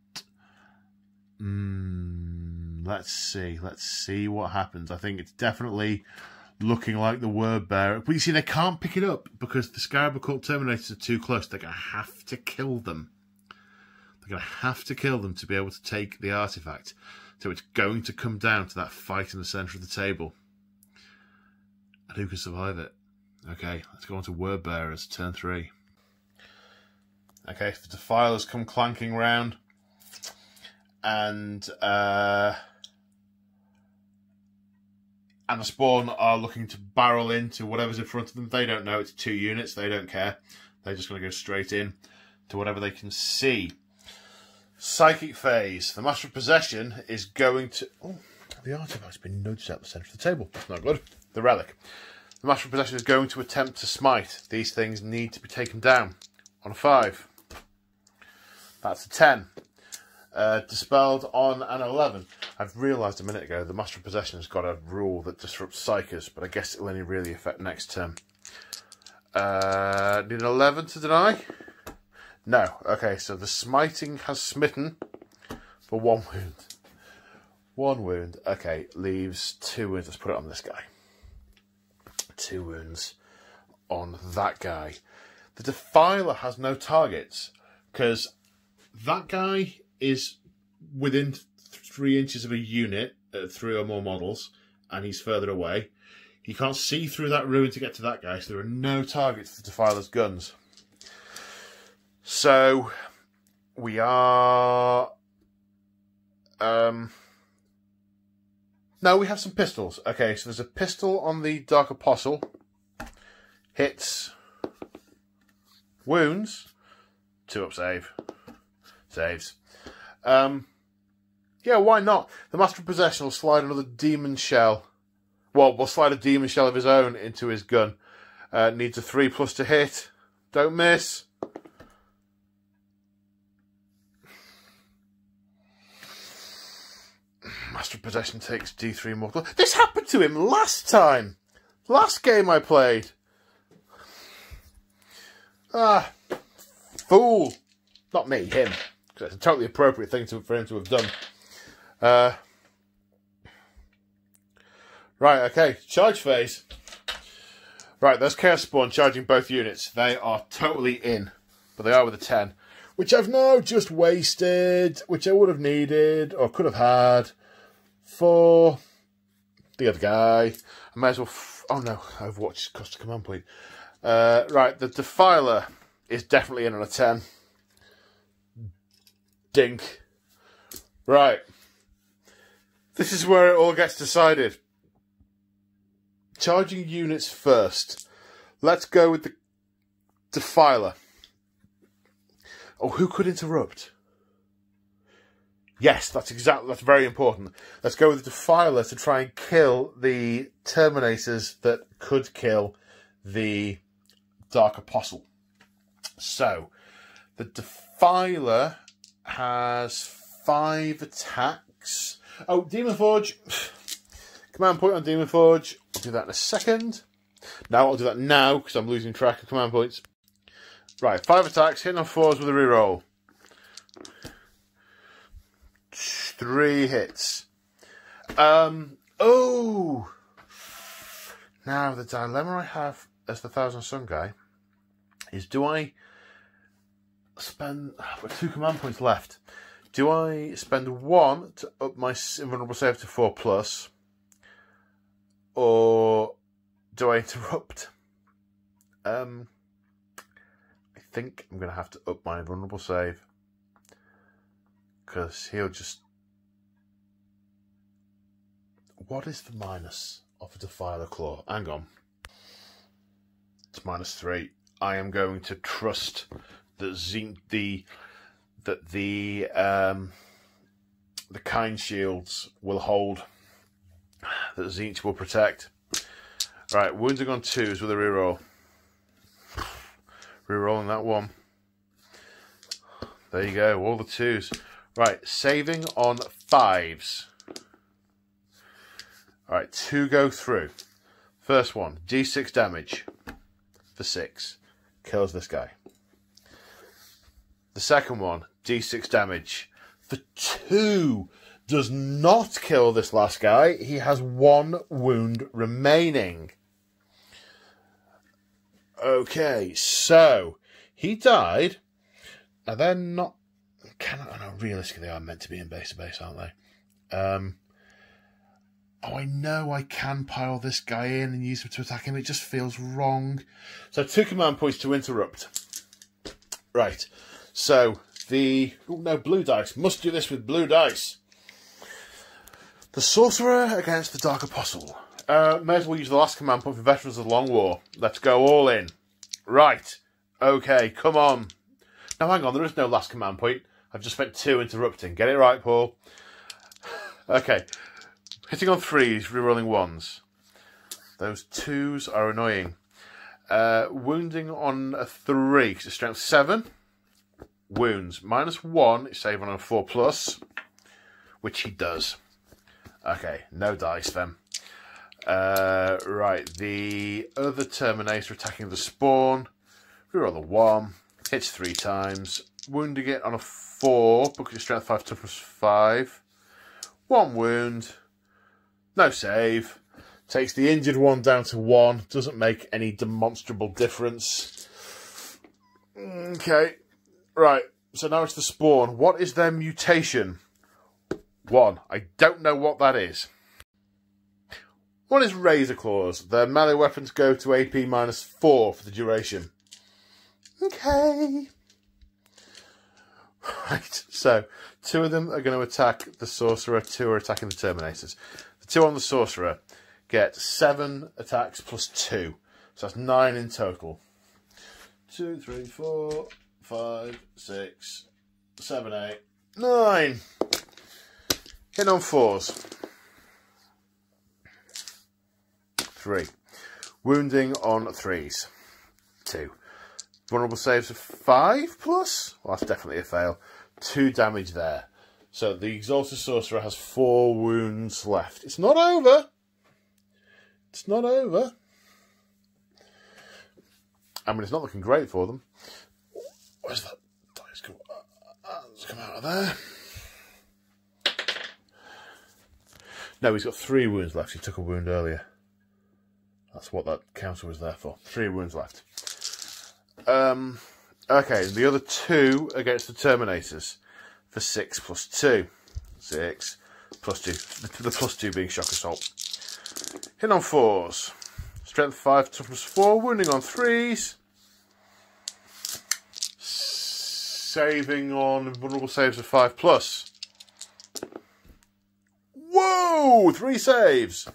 Let's see what happens. I think it's definitely looking like the word bearer. But you see, they can't pick it up because the Scarab Occult Terminators are too close. They're going to have to kill them. They're going to have to kill them to be able to take the artifact. So it's going to come down to that fight in the centre of the table. And who can survive it? Okay, let's go on to word bearers, turn 3. Okay, the Defilers come clanking round. And the Spawn are looking to barrel into whatever's in front of them. They don't know it's 2 units. They don't care. They're just going to go straight in to whatever they can see. Psychic phase. The Master of Possession is going to... Oh, the artifact's been nudged out the centre of the table. That's not good. The Relic. The Master of Possession is going to attempt to smite. These things need to be taken down on a 5. That's a 10. Dispelled on an 11. I've realised a minute ago the Master of Possession has got a rule that disrupts Psychers, but I guess it will only really affect next turn. Need an 11 to deny? No. Okay, so the smiting has smitten for 1 wound. 1 wound. Okay, leaves 2 wounds. Let's put it on this guy. 2 wounds on that guy. The Defiler has no targets because that guy is within 3 inches of a unit at 3 or more models, and he's further away. He can't see through that ruin to get to that guy, so there are no targets for the Defiler's guns. So we are... No, we have some pistols. Okay, so there's a pistol on the Dark Apostle. Hits. Wounds. 2 up save. Saves. Yeah, why not? The Master of Possession will slide another demon shell. Well, we'll slide a demon shell of his own into his gun. Needs a 3+ to hit. Don't miss. Master of Possession takes D3 mortal. This happened to him last time. Last game I played. Ah, fool. Not me, him. Because it's a totally appropriate thing for him to have done. Right, okay. Charge phase. Right, there's Chaos Spawn charging both units. They are totally in. But they are with a 10. Which I've now just wasted. Which I would have needed. Or could have had. For the other guy. I may as well... Oh no, Overwatch cost a command point. Right, the Defiler is definitely in on a 10. Dink. Right. This is where it all gets decided. Charging units first. Let's go with the Defiler. Oh, who could interrupt? Yes, that's very important. Let's go with the Defiler to try and kill the Terminators that could kill the Dark Apostle. So, the Defiler has 5 attacks. Oh, Demon Forge. Command point on Demon Forge. I'll do that in a second. No, I'll do that now because I'm losing track of command points. Right, 5 attacks, hitting on 4s with a reroll. 3 hits. Oh! Now, the dilemma I have as the Thousand Sun guy is, do I spend... I've got 2 command points left. Do I spend 1 to up my invulnerable save to 4+, or do I interrupt? I think I'm going to have to up my invulnerable save, because he'll just... What is the minus of a Defiler Claw? Hang on. It's -3. I am going to trust that the the kind shields will hold, that Tzeench will protect. Right, wounding on 2s with a reroll. Rerolling that one. There you go, all the 2s. Right, saving on 5s. Alright, 2 go through. First one, D6 damage for 6. Kills this guy. The second one, D6 damage for 2. Does not kill this last guy. He has 1 wound remaining. Okay, so he died. Now they're not... realistically, they are meant to be in base to base, aren't they? Oh, I know I can pile this guy in and use him to attack him. It just feels wrong. So 2 command points to interrupt. Right. So the... Oh, no, blue dice. Must do this with blue dice. The Sorcerer against the Dark Apostle. May as well use the last command point for Veterans of the Long War. Let's go all in. Right. Okay, come on. Now, hang on. There is no last command point. I've just spent 2 interrupting. Get it right, Paul. Okay. Hitting on 3s, rerolling 1s. Those 2s are annoying. Wounding on a 3, because it's strength 7. Wounds. -1, it's saving on a 4+, which he does. Okay, no dice then. Right, the other Terminator attacking the spawn. Reroll the 1. Hits 3 times. Wounding it on a 4, because it's strength 5, toughness 5. 1 wound. No save. Takes the injured one down to 1. Doesn't make any demonstrable difference. Okay. Right. So now it's the spawn. What is their mutation? 1. I don't know what that is. One is Razor Claws. Their melee weapons go to AP -4 for the duration. Okay. Right. So 2 of them are going to attack the Sorcerer. 2 are attacking the Terminators. The 2 on the Sorcerer get 7 attacks plus 2. So that's 9 in total. 2, 3, 4, 5, 6, 7, 8, 9. Hit on 4s. 3. Wounding on 3s. 2. Vulnerable saves of 5+. Well, that's definitely a fail. 2 damage there. So the Exalted Sorcerer has 4 wounds left. It's not over. It's not over. I mean, it's not looking great for them. Where's that dice come? Let's come out of there. No, he's got 3 wounds left. He took a wound earlier. That's what that counter was there for. 3 wounds left. Okay, the other 2 against the Terminators for 6 plus 2. 6 plus 2. The plus 2 being shock assault. Hit on 4s. Strength 5, toughness 4. Wounding on 3s. Saving on vulnerable saves of 5+. Whoa! 3 saves.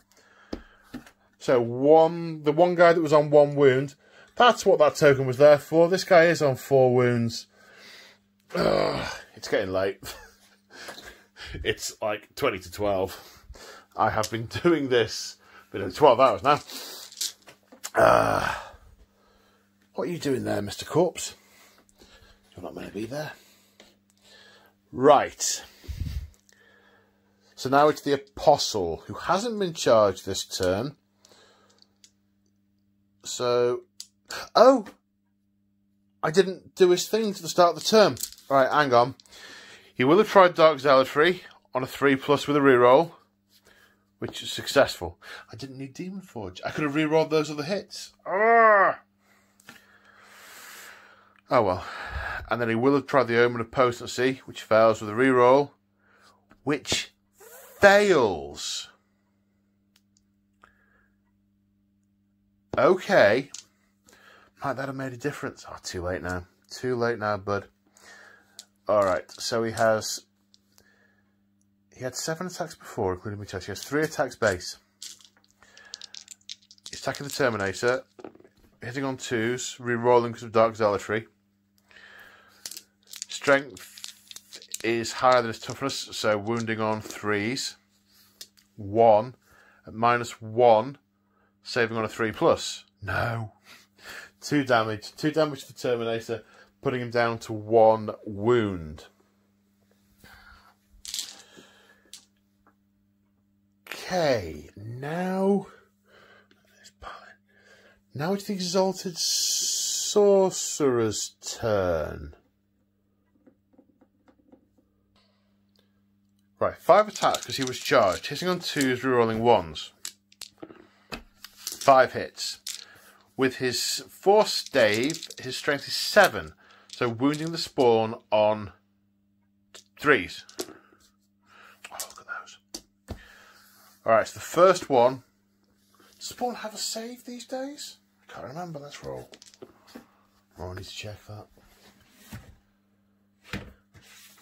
So the one guy that was on 1 wound, that's what that token was there for. This guy is on 4 wounds. Ugh, it's getting late. It's like 20 to 12. I have been doing this for 12 hours now. What are you doing there, Mr. Corpse? You're not meant to be there. Right. So now it's the Apostle, who hasn't been charged this turn. So... Oh! I didn't do his thing to the start of the turn. Right, hang on. He will have tried Dark Zealotry on a 3+ with a reroll, which is successful. I didn't need Demon Forge. I could have rerolled those other hits. Ah! Oh well. And then he will have tried the Omen of Potency, which fails with a reroll, which fails. Okay. Might that have made a difference? Oh, too late now. Too late now, bud. Alright, so he had 7 attacks before, including mutation. He has 3 attacks base. He's attacking the Terminator, hitting on 2s, re-rolling because of Dark Zealotry. Strength is higher than his toughness, so wounding on 3s. 1 at -1, saving on a 3+. No. 2 damage. 2 damage to the Terminator, putting him down to 1 wound. Okay, now it's the Exalted Sorcerer's turn. Right, 5 attacks because he was charged. Hitting on 2s, rerolling 1s. 5 hits. With his force stave, his strength is 7. So wounding the spawn on 3s. Oh, look at those. Alright, so the first one. Does spawn have a save these days? I can't remember. Let's roll. Oh, I need to check that.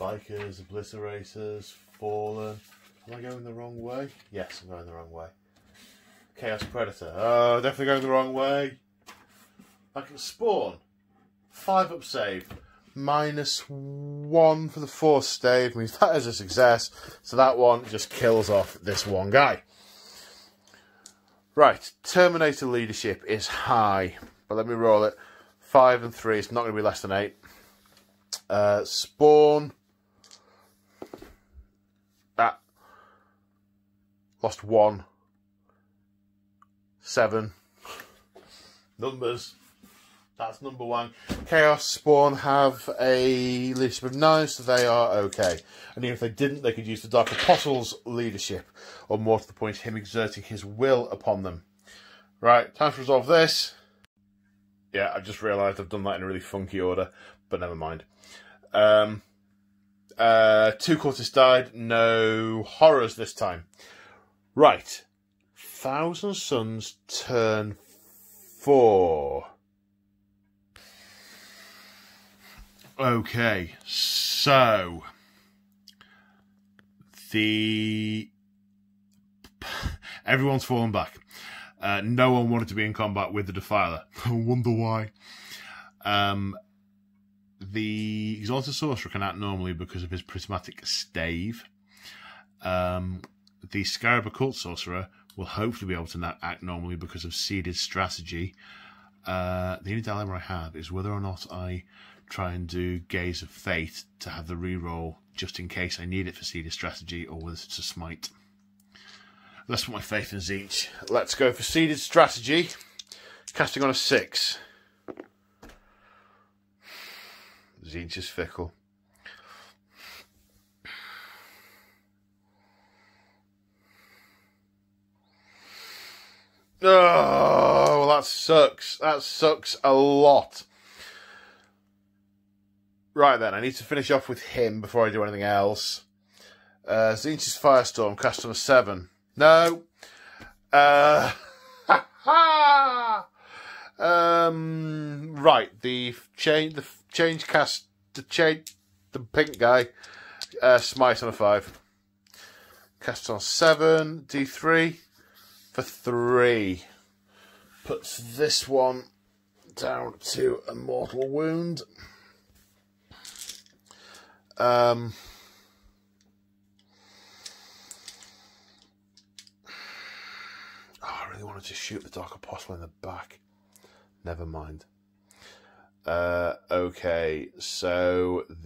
Bikers, obliterators, fallen. Am I going the wrong way? Yes, I'm going the wrong way. Chaos Predator. Oh, definitely going the wrong way. I can spawn. 5 up save. -1 for the force stave means that is a success. So that one just kills off this one guy. Right, Terminator leadership is high. But let me roll it. 5 and 3. It's not going to be less than 8. Spawn. That. Lost 1. 7. Numbers. That's number 1. Chaos Spawn have a leadership of 9, so they are okay. And even if they didn't, they could use the Dark Apostle's leadership, or more to the point, him exerting his will upon them. Right, time to resolve this. Yeah, I just realised I've done that in a really funky order, but never mind. 2 cultists died, no horrors this time. Right, Thousand Suns turn 4. Okay, so everyone's fallen back. No one wanted to be in combat with the Defiler. I wonder why. The Exalted Sorcerer can act normally because of his prismatic stave. The Scarab Occult Sorcerer will hopefully be able to act normally because of seeded strategy. The only dilemma I have is whether or not I try and do Gaze of Fate to have the reroll just in case I need it for seeded strategy, or whether it's a smite. Let's put my faith in Tzeench. Let's go for seeded strategy. Casting on a 6. Tzeench is fickle. Oh, well, that sucks. That sucks a lot. Right then, I need to finish off with him before I do anything else. Zeitgeist Firestorm, cast on a 7. No. Right, the pink guy, smite on a 5. Cast on 7, D3 for 3. Puts this one down to a mortal wound. I really wanted to shoot the Dark Apostle in the back. Never mind. Okay, so in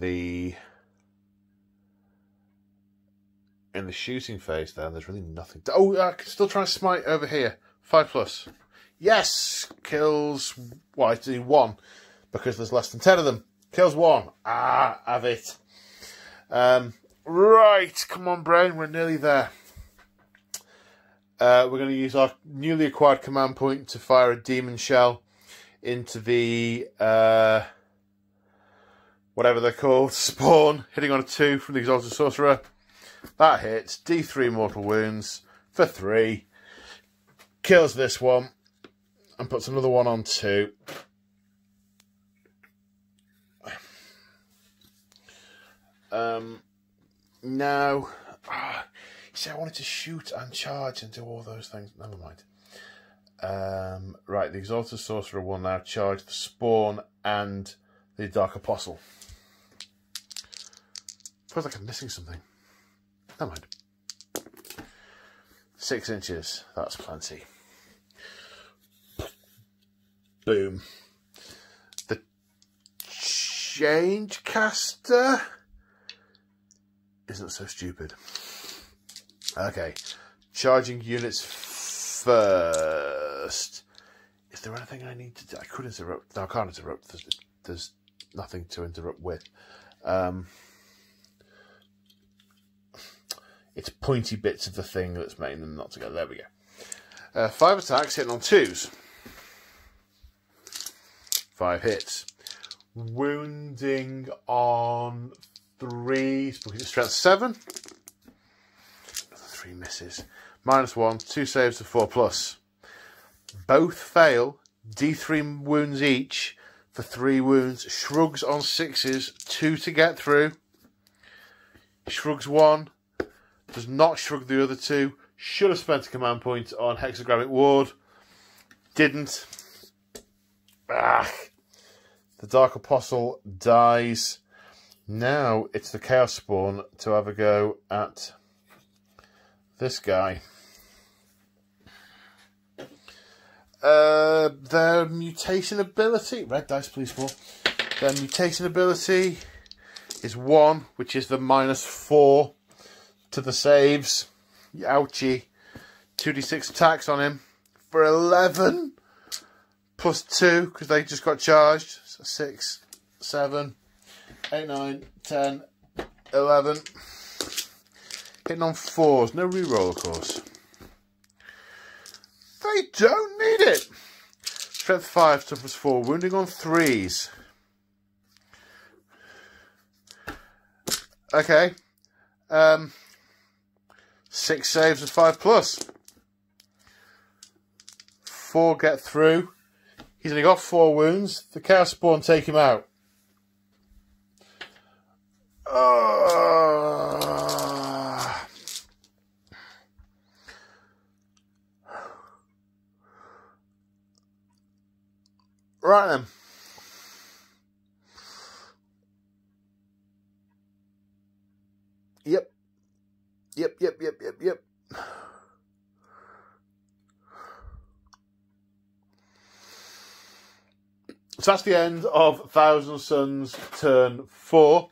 the shooting phase then, there's really nothing. Oh, I can still try and smite over here. 5+. Yes! Kills, well, I do 1, because there's less than 10 of them. Kills 1. Ah, have it. Right, come on, brain, we're nearly there. We're going to use our newly acquired command point to fire a demon shell into the, whatever they're called, spawn, hitting on a 2 from the Exalted Sorcerer. That hits, D3 mortal wounds for 3. Kills this one, and puts another one on 2. Now, you see, I wanted to shoot and charge and do all those things. Never mind. Right, the Exalted Sorcerer will now charge the spawn and the Dark Apostle. Feels like I'm missing something. Never mind. 6 inches. That's plenty. Boom. The change caster isn't so stupid. Okay. Charging units first. Is there anything I need to do? I could interrupt. No, I can't interrupt. There's nothing to interrupt with. It's pointy bits of the thing that's making them not together. There we go. 5 attacks hitting on 2s. 5 hits. Wounding on 3s. Because it's strength 7. 3 misses. -1. 2 saves to 4+. Both fail. D3 wounds each for 3 wounds. Shrugs on 6s. 2 to get through. Shrugs 1. Does not shrug the other 2. Should have spent a command point on Hexagrammic Ward. Didn't. The Dark Apostle dies. Now it's the Chaos Spawn to have a go at this guy. Their mutation ability... Red dice, please, Paul. Their mutation ability is 1, which is the -4 to the saves. Ouchie. 2d6 attacks on him for 11 plus 2 because they just got charged. So 6, 7, 8, 9, 10, 11. Hitting on 4s. No reroll, of course. They don't need it. Strength 5, toughness 4. Wounding on 3s. Okay. 6 saves and 5+. 4 get through. He's only got 4 wounds. The Chaos Spawn take him out. Right then. Yep. So that's the end of Thousand Suns turn 4.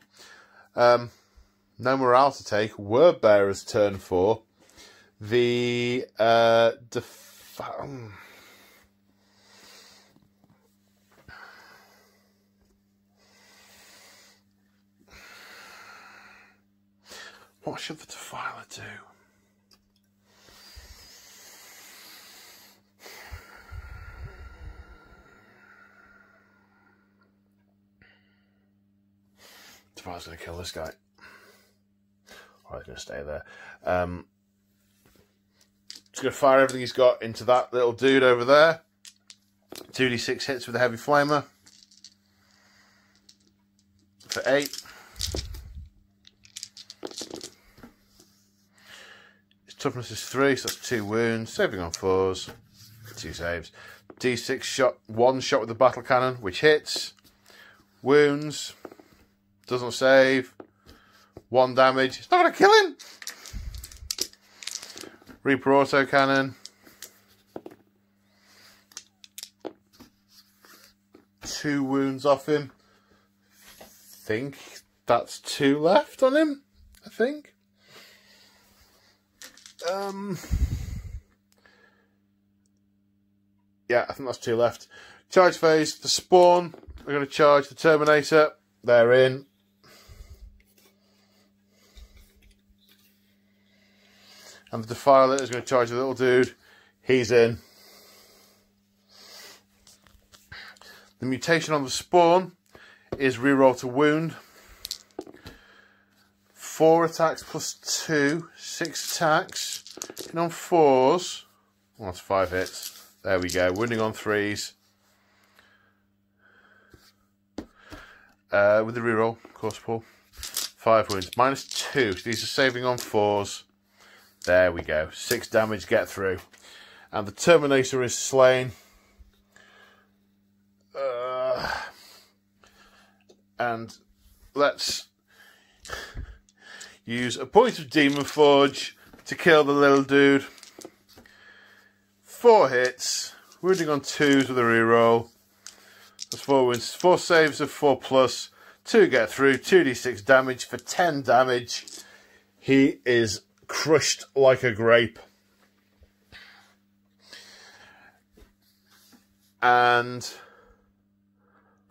No morale to take. Word Bearers turn 4. The what should the Defiler do? Defiler's going to kill this guy. Or he's going to stay there. Just going to fire everything he's got into that little dude over there. 2d6 hits with a heavy flamer. For 8. His toughness is 3, so that's 2 wounds. Saving on 4s. 2 saves. D6 shot, 1 shot with the battle cannon, which hits. Wounds. Doesn't save. 1 damage. It's not going to kill him. Reaper autocannon. 2 wounds off him. Think that's 2 left on him. I think. Yeah, I think that's 2 left. Charge phase. The Spawn are going to charge the Terminator. They're in. And the Defiler is going to charge the little dude. He's in. The mutation on the Spawn is reroll to wound. 4 attacks plus 2. 6 attacks. And on 4s. Well, that's 5 hits. There we go. Wounding on 3s. With the reroll, of course, Paul. 5 wounds. -2. So these are saving on 4s. There we go. 6 damage, get through. And the Terminator is slain. And let's... Use a point of Demon Forge to kill the little dude. 4 hits, wounding on 2s with a reroll. That's 4 wounds, 4 saves of 4+, 2 get through, 2d6 damage for 10 damage. He is crushed like a grape. And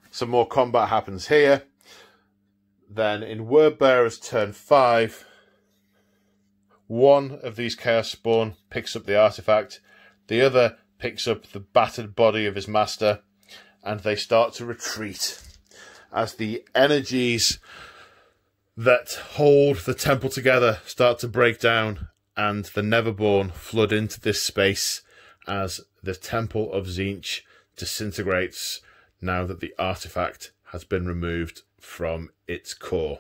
some more combat happens here. Then in Wordbearer's turn 5, one of these Chaos Spawn picks up the artifact, the other picks up the battered body of his master, and they start to retreat as the energies that hold the temple together start to break down, and the Neverborn flood into this space as the Temple of Tzeench disintegrates now that the artifact has been removed from its core.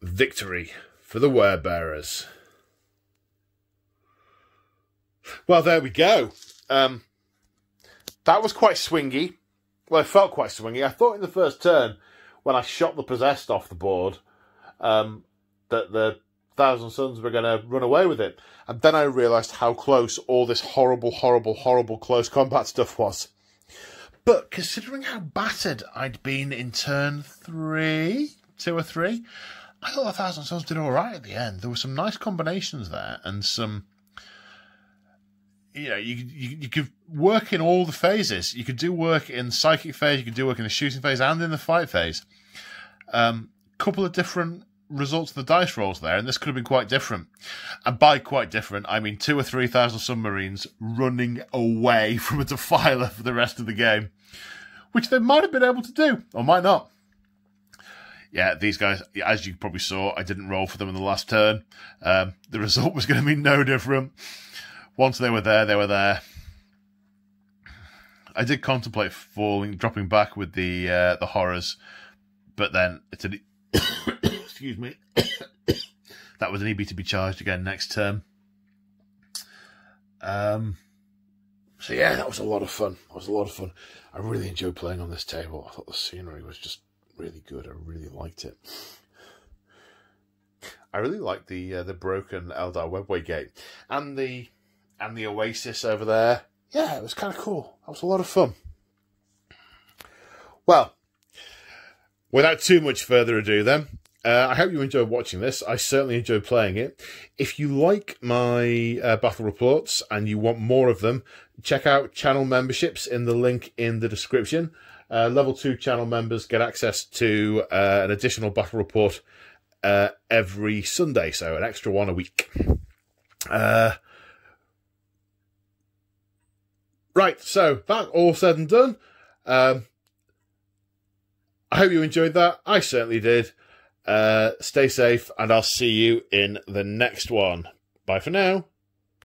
Victory for the Werebearers. Well, there we go. That was quite swingy. Well, it felt quite swingy. I thought in the first turn, when I shot the Possessed off the board, that the Thousand Suns were going to run away with it. And then I realised how close all this horrible, horrible, horrible close combat stuff was. But considering how battered I'd been in turn 2 or 3, I thought the Thousand Suns did all right at the end. There were some nice combinations there, and some, you know, you could work in all the phases. You could do work in the psychic phase, you could do work in the shooting phase, and in the fight phase. Couple of different results of the dice rolls there, and this could have been quite different. And by quite different, I mean 2,000 or 3,000 submarines running away from a defiler for the rest of the game, which they might have been able to do, or might not. Yeah, these guys, as you probably saw, I didn't roll for them in the last turn. The result was going to be no different. Once they were there, they were there. I did contemplate dropping back with the horrors, but then it's an excuse me. That was an EB to be charged again next term. So yeah, that was a lot of fun. I really enjoyed playing on this table. I thought the scenery was just really good. I really liked it. I really liked the broken Eldar Webway gate and the oasis over there. Yeah, it was kind of cool. That was a lot of fun. Well, without too much further ado then, I hope you enjoyed watching this. I certainly enjoyed playing it. If you like my battle reports and you want more of them, check out channel memberships in the link in the description. Level 2 channel members get access to an additional battle report every Sunday, so an extra one a week. Right, so that all said and done. I hope you enjoyed that. I certainly did. Stay safe, and I'll see you in the next one. Bye for now.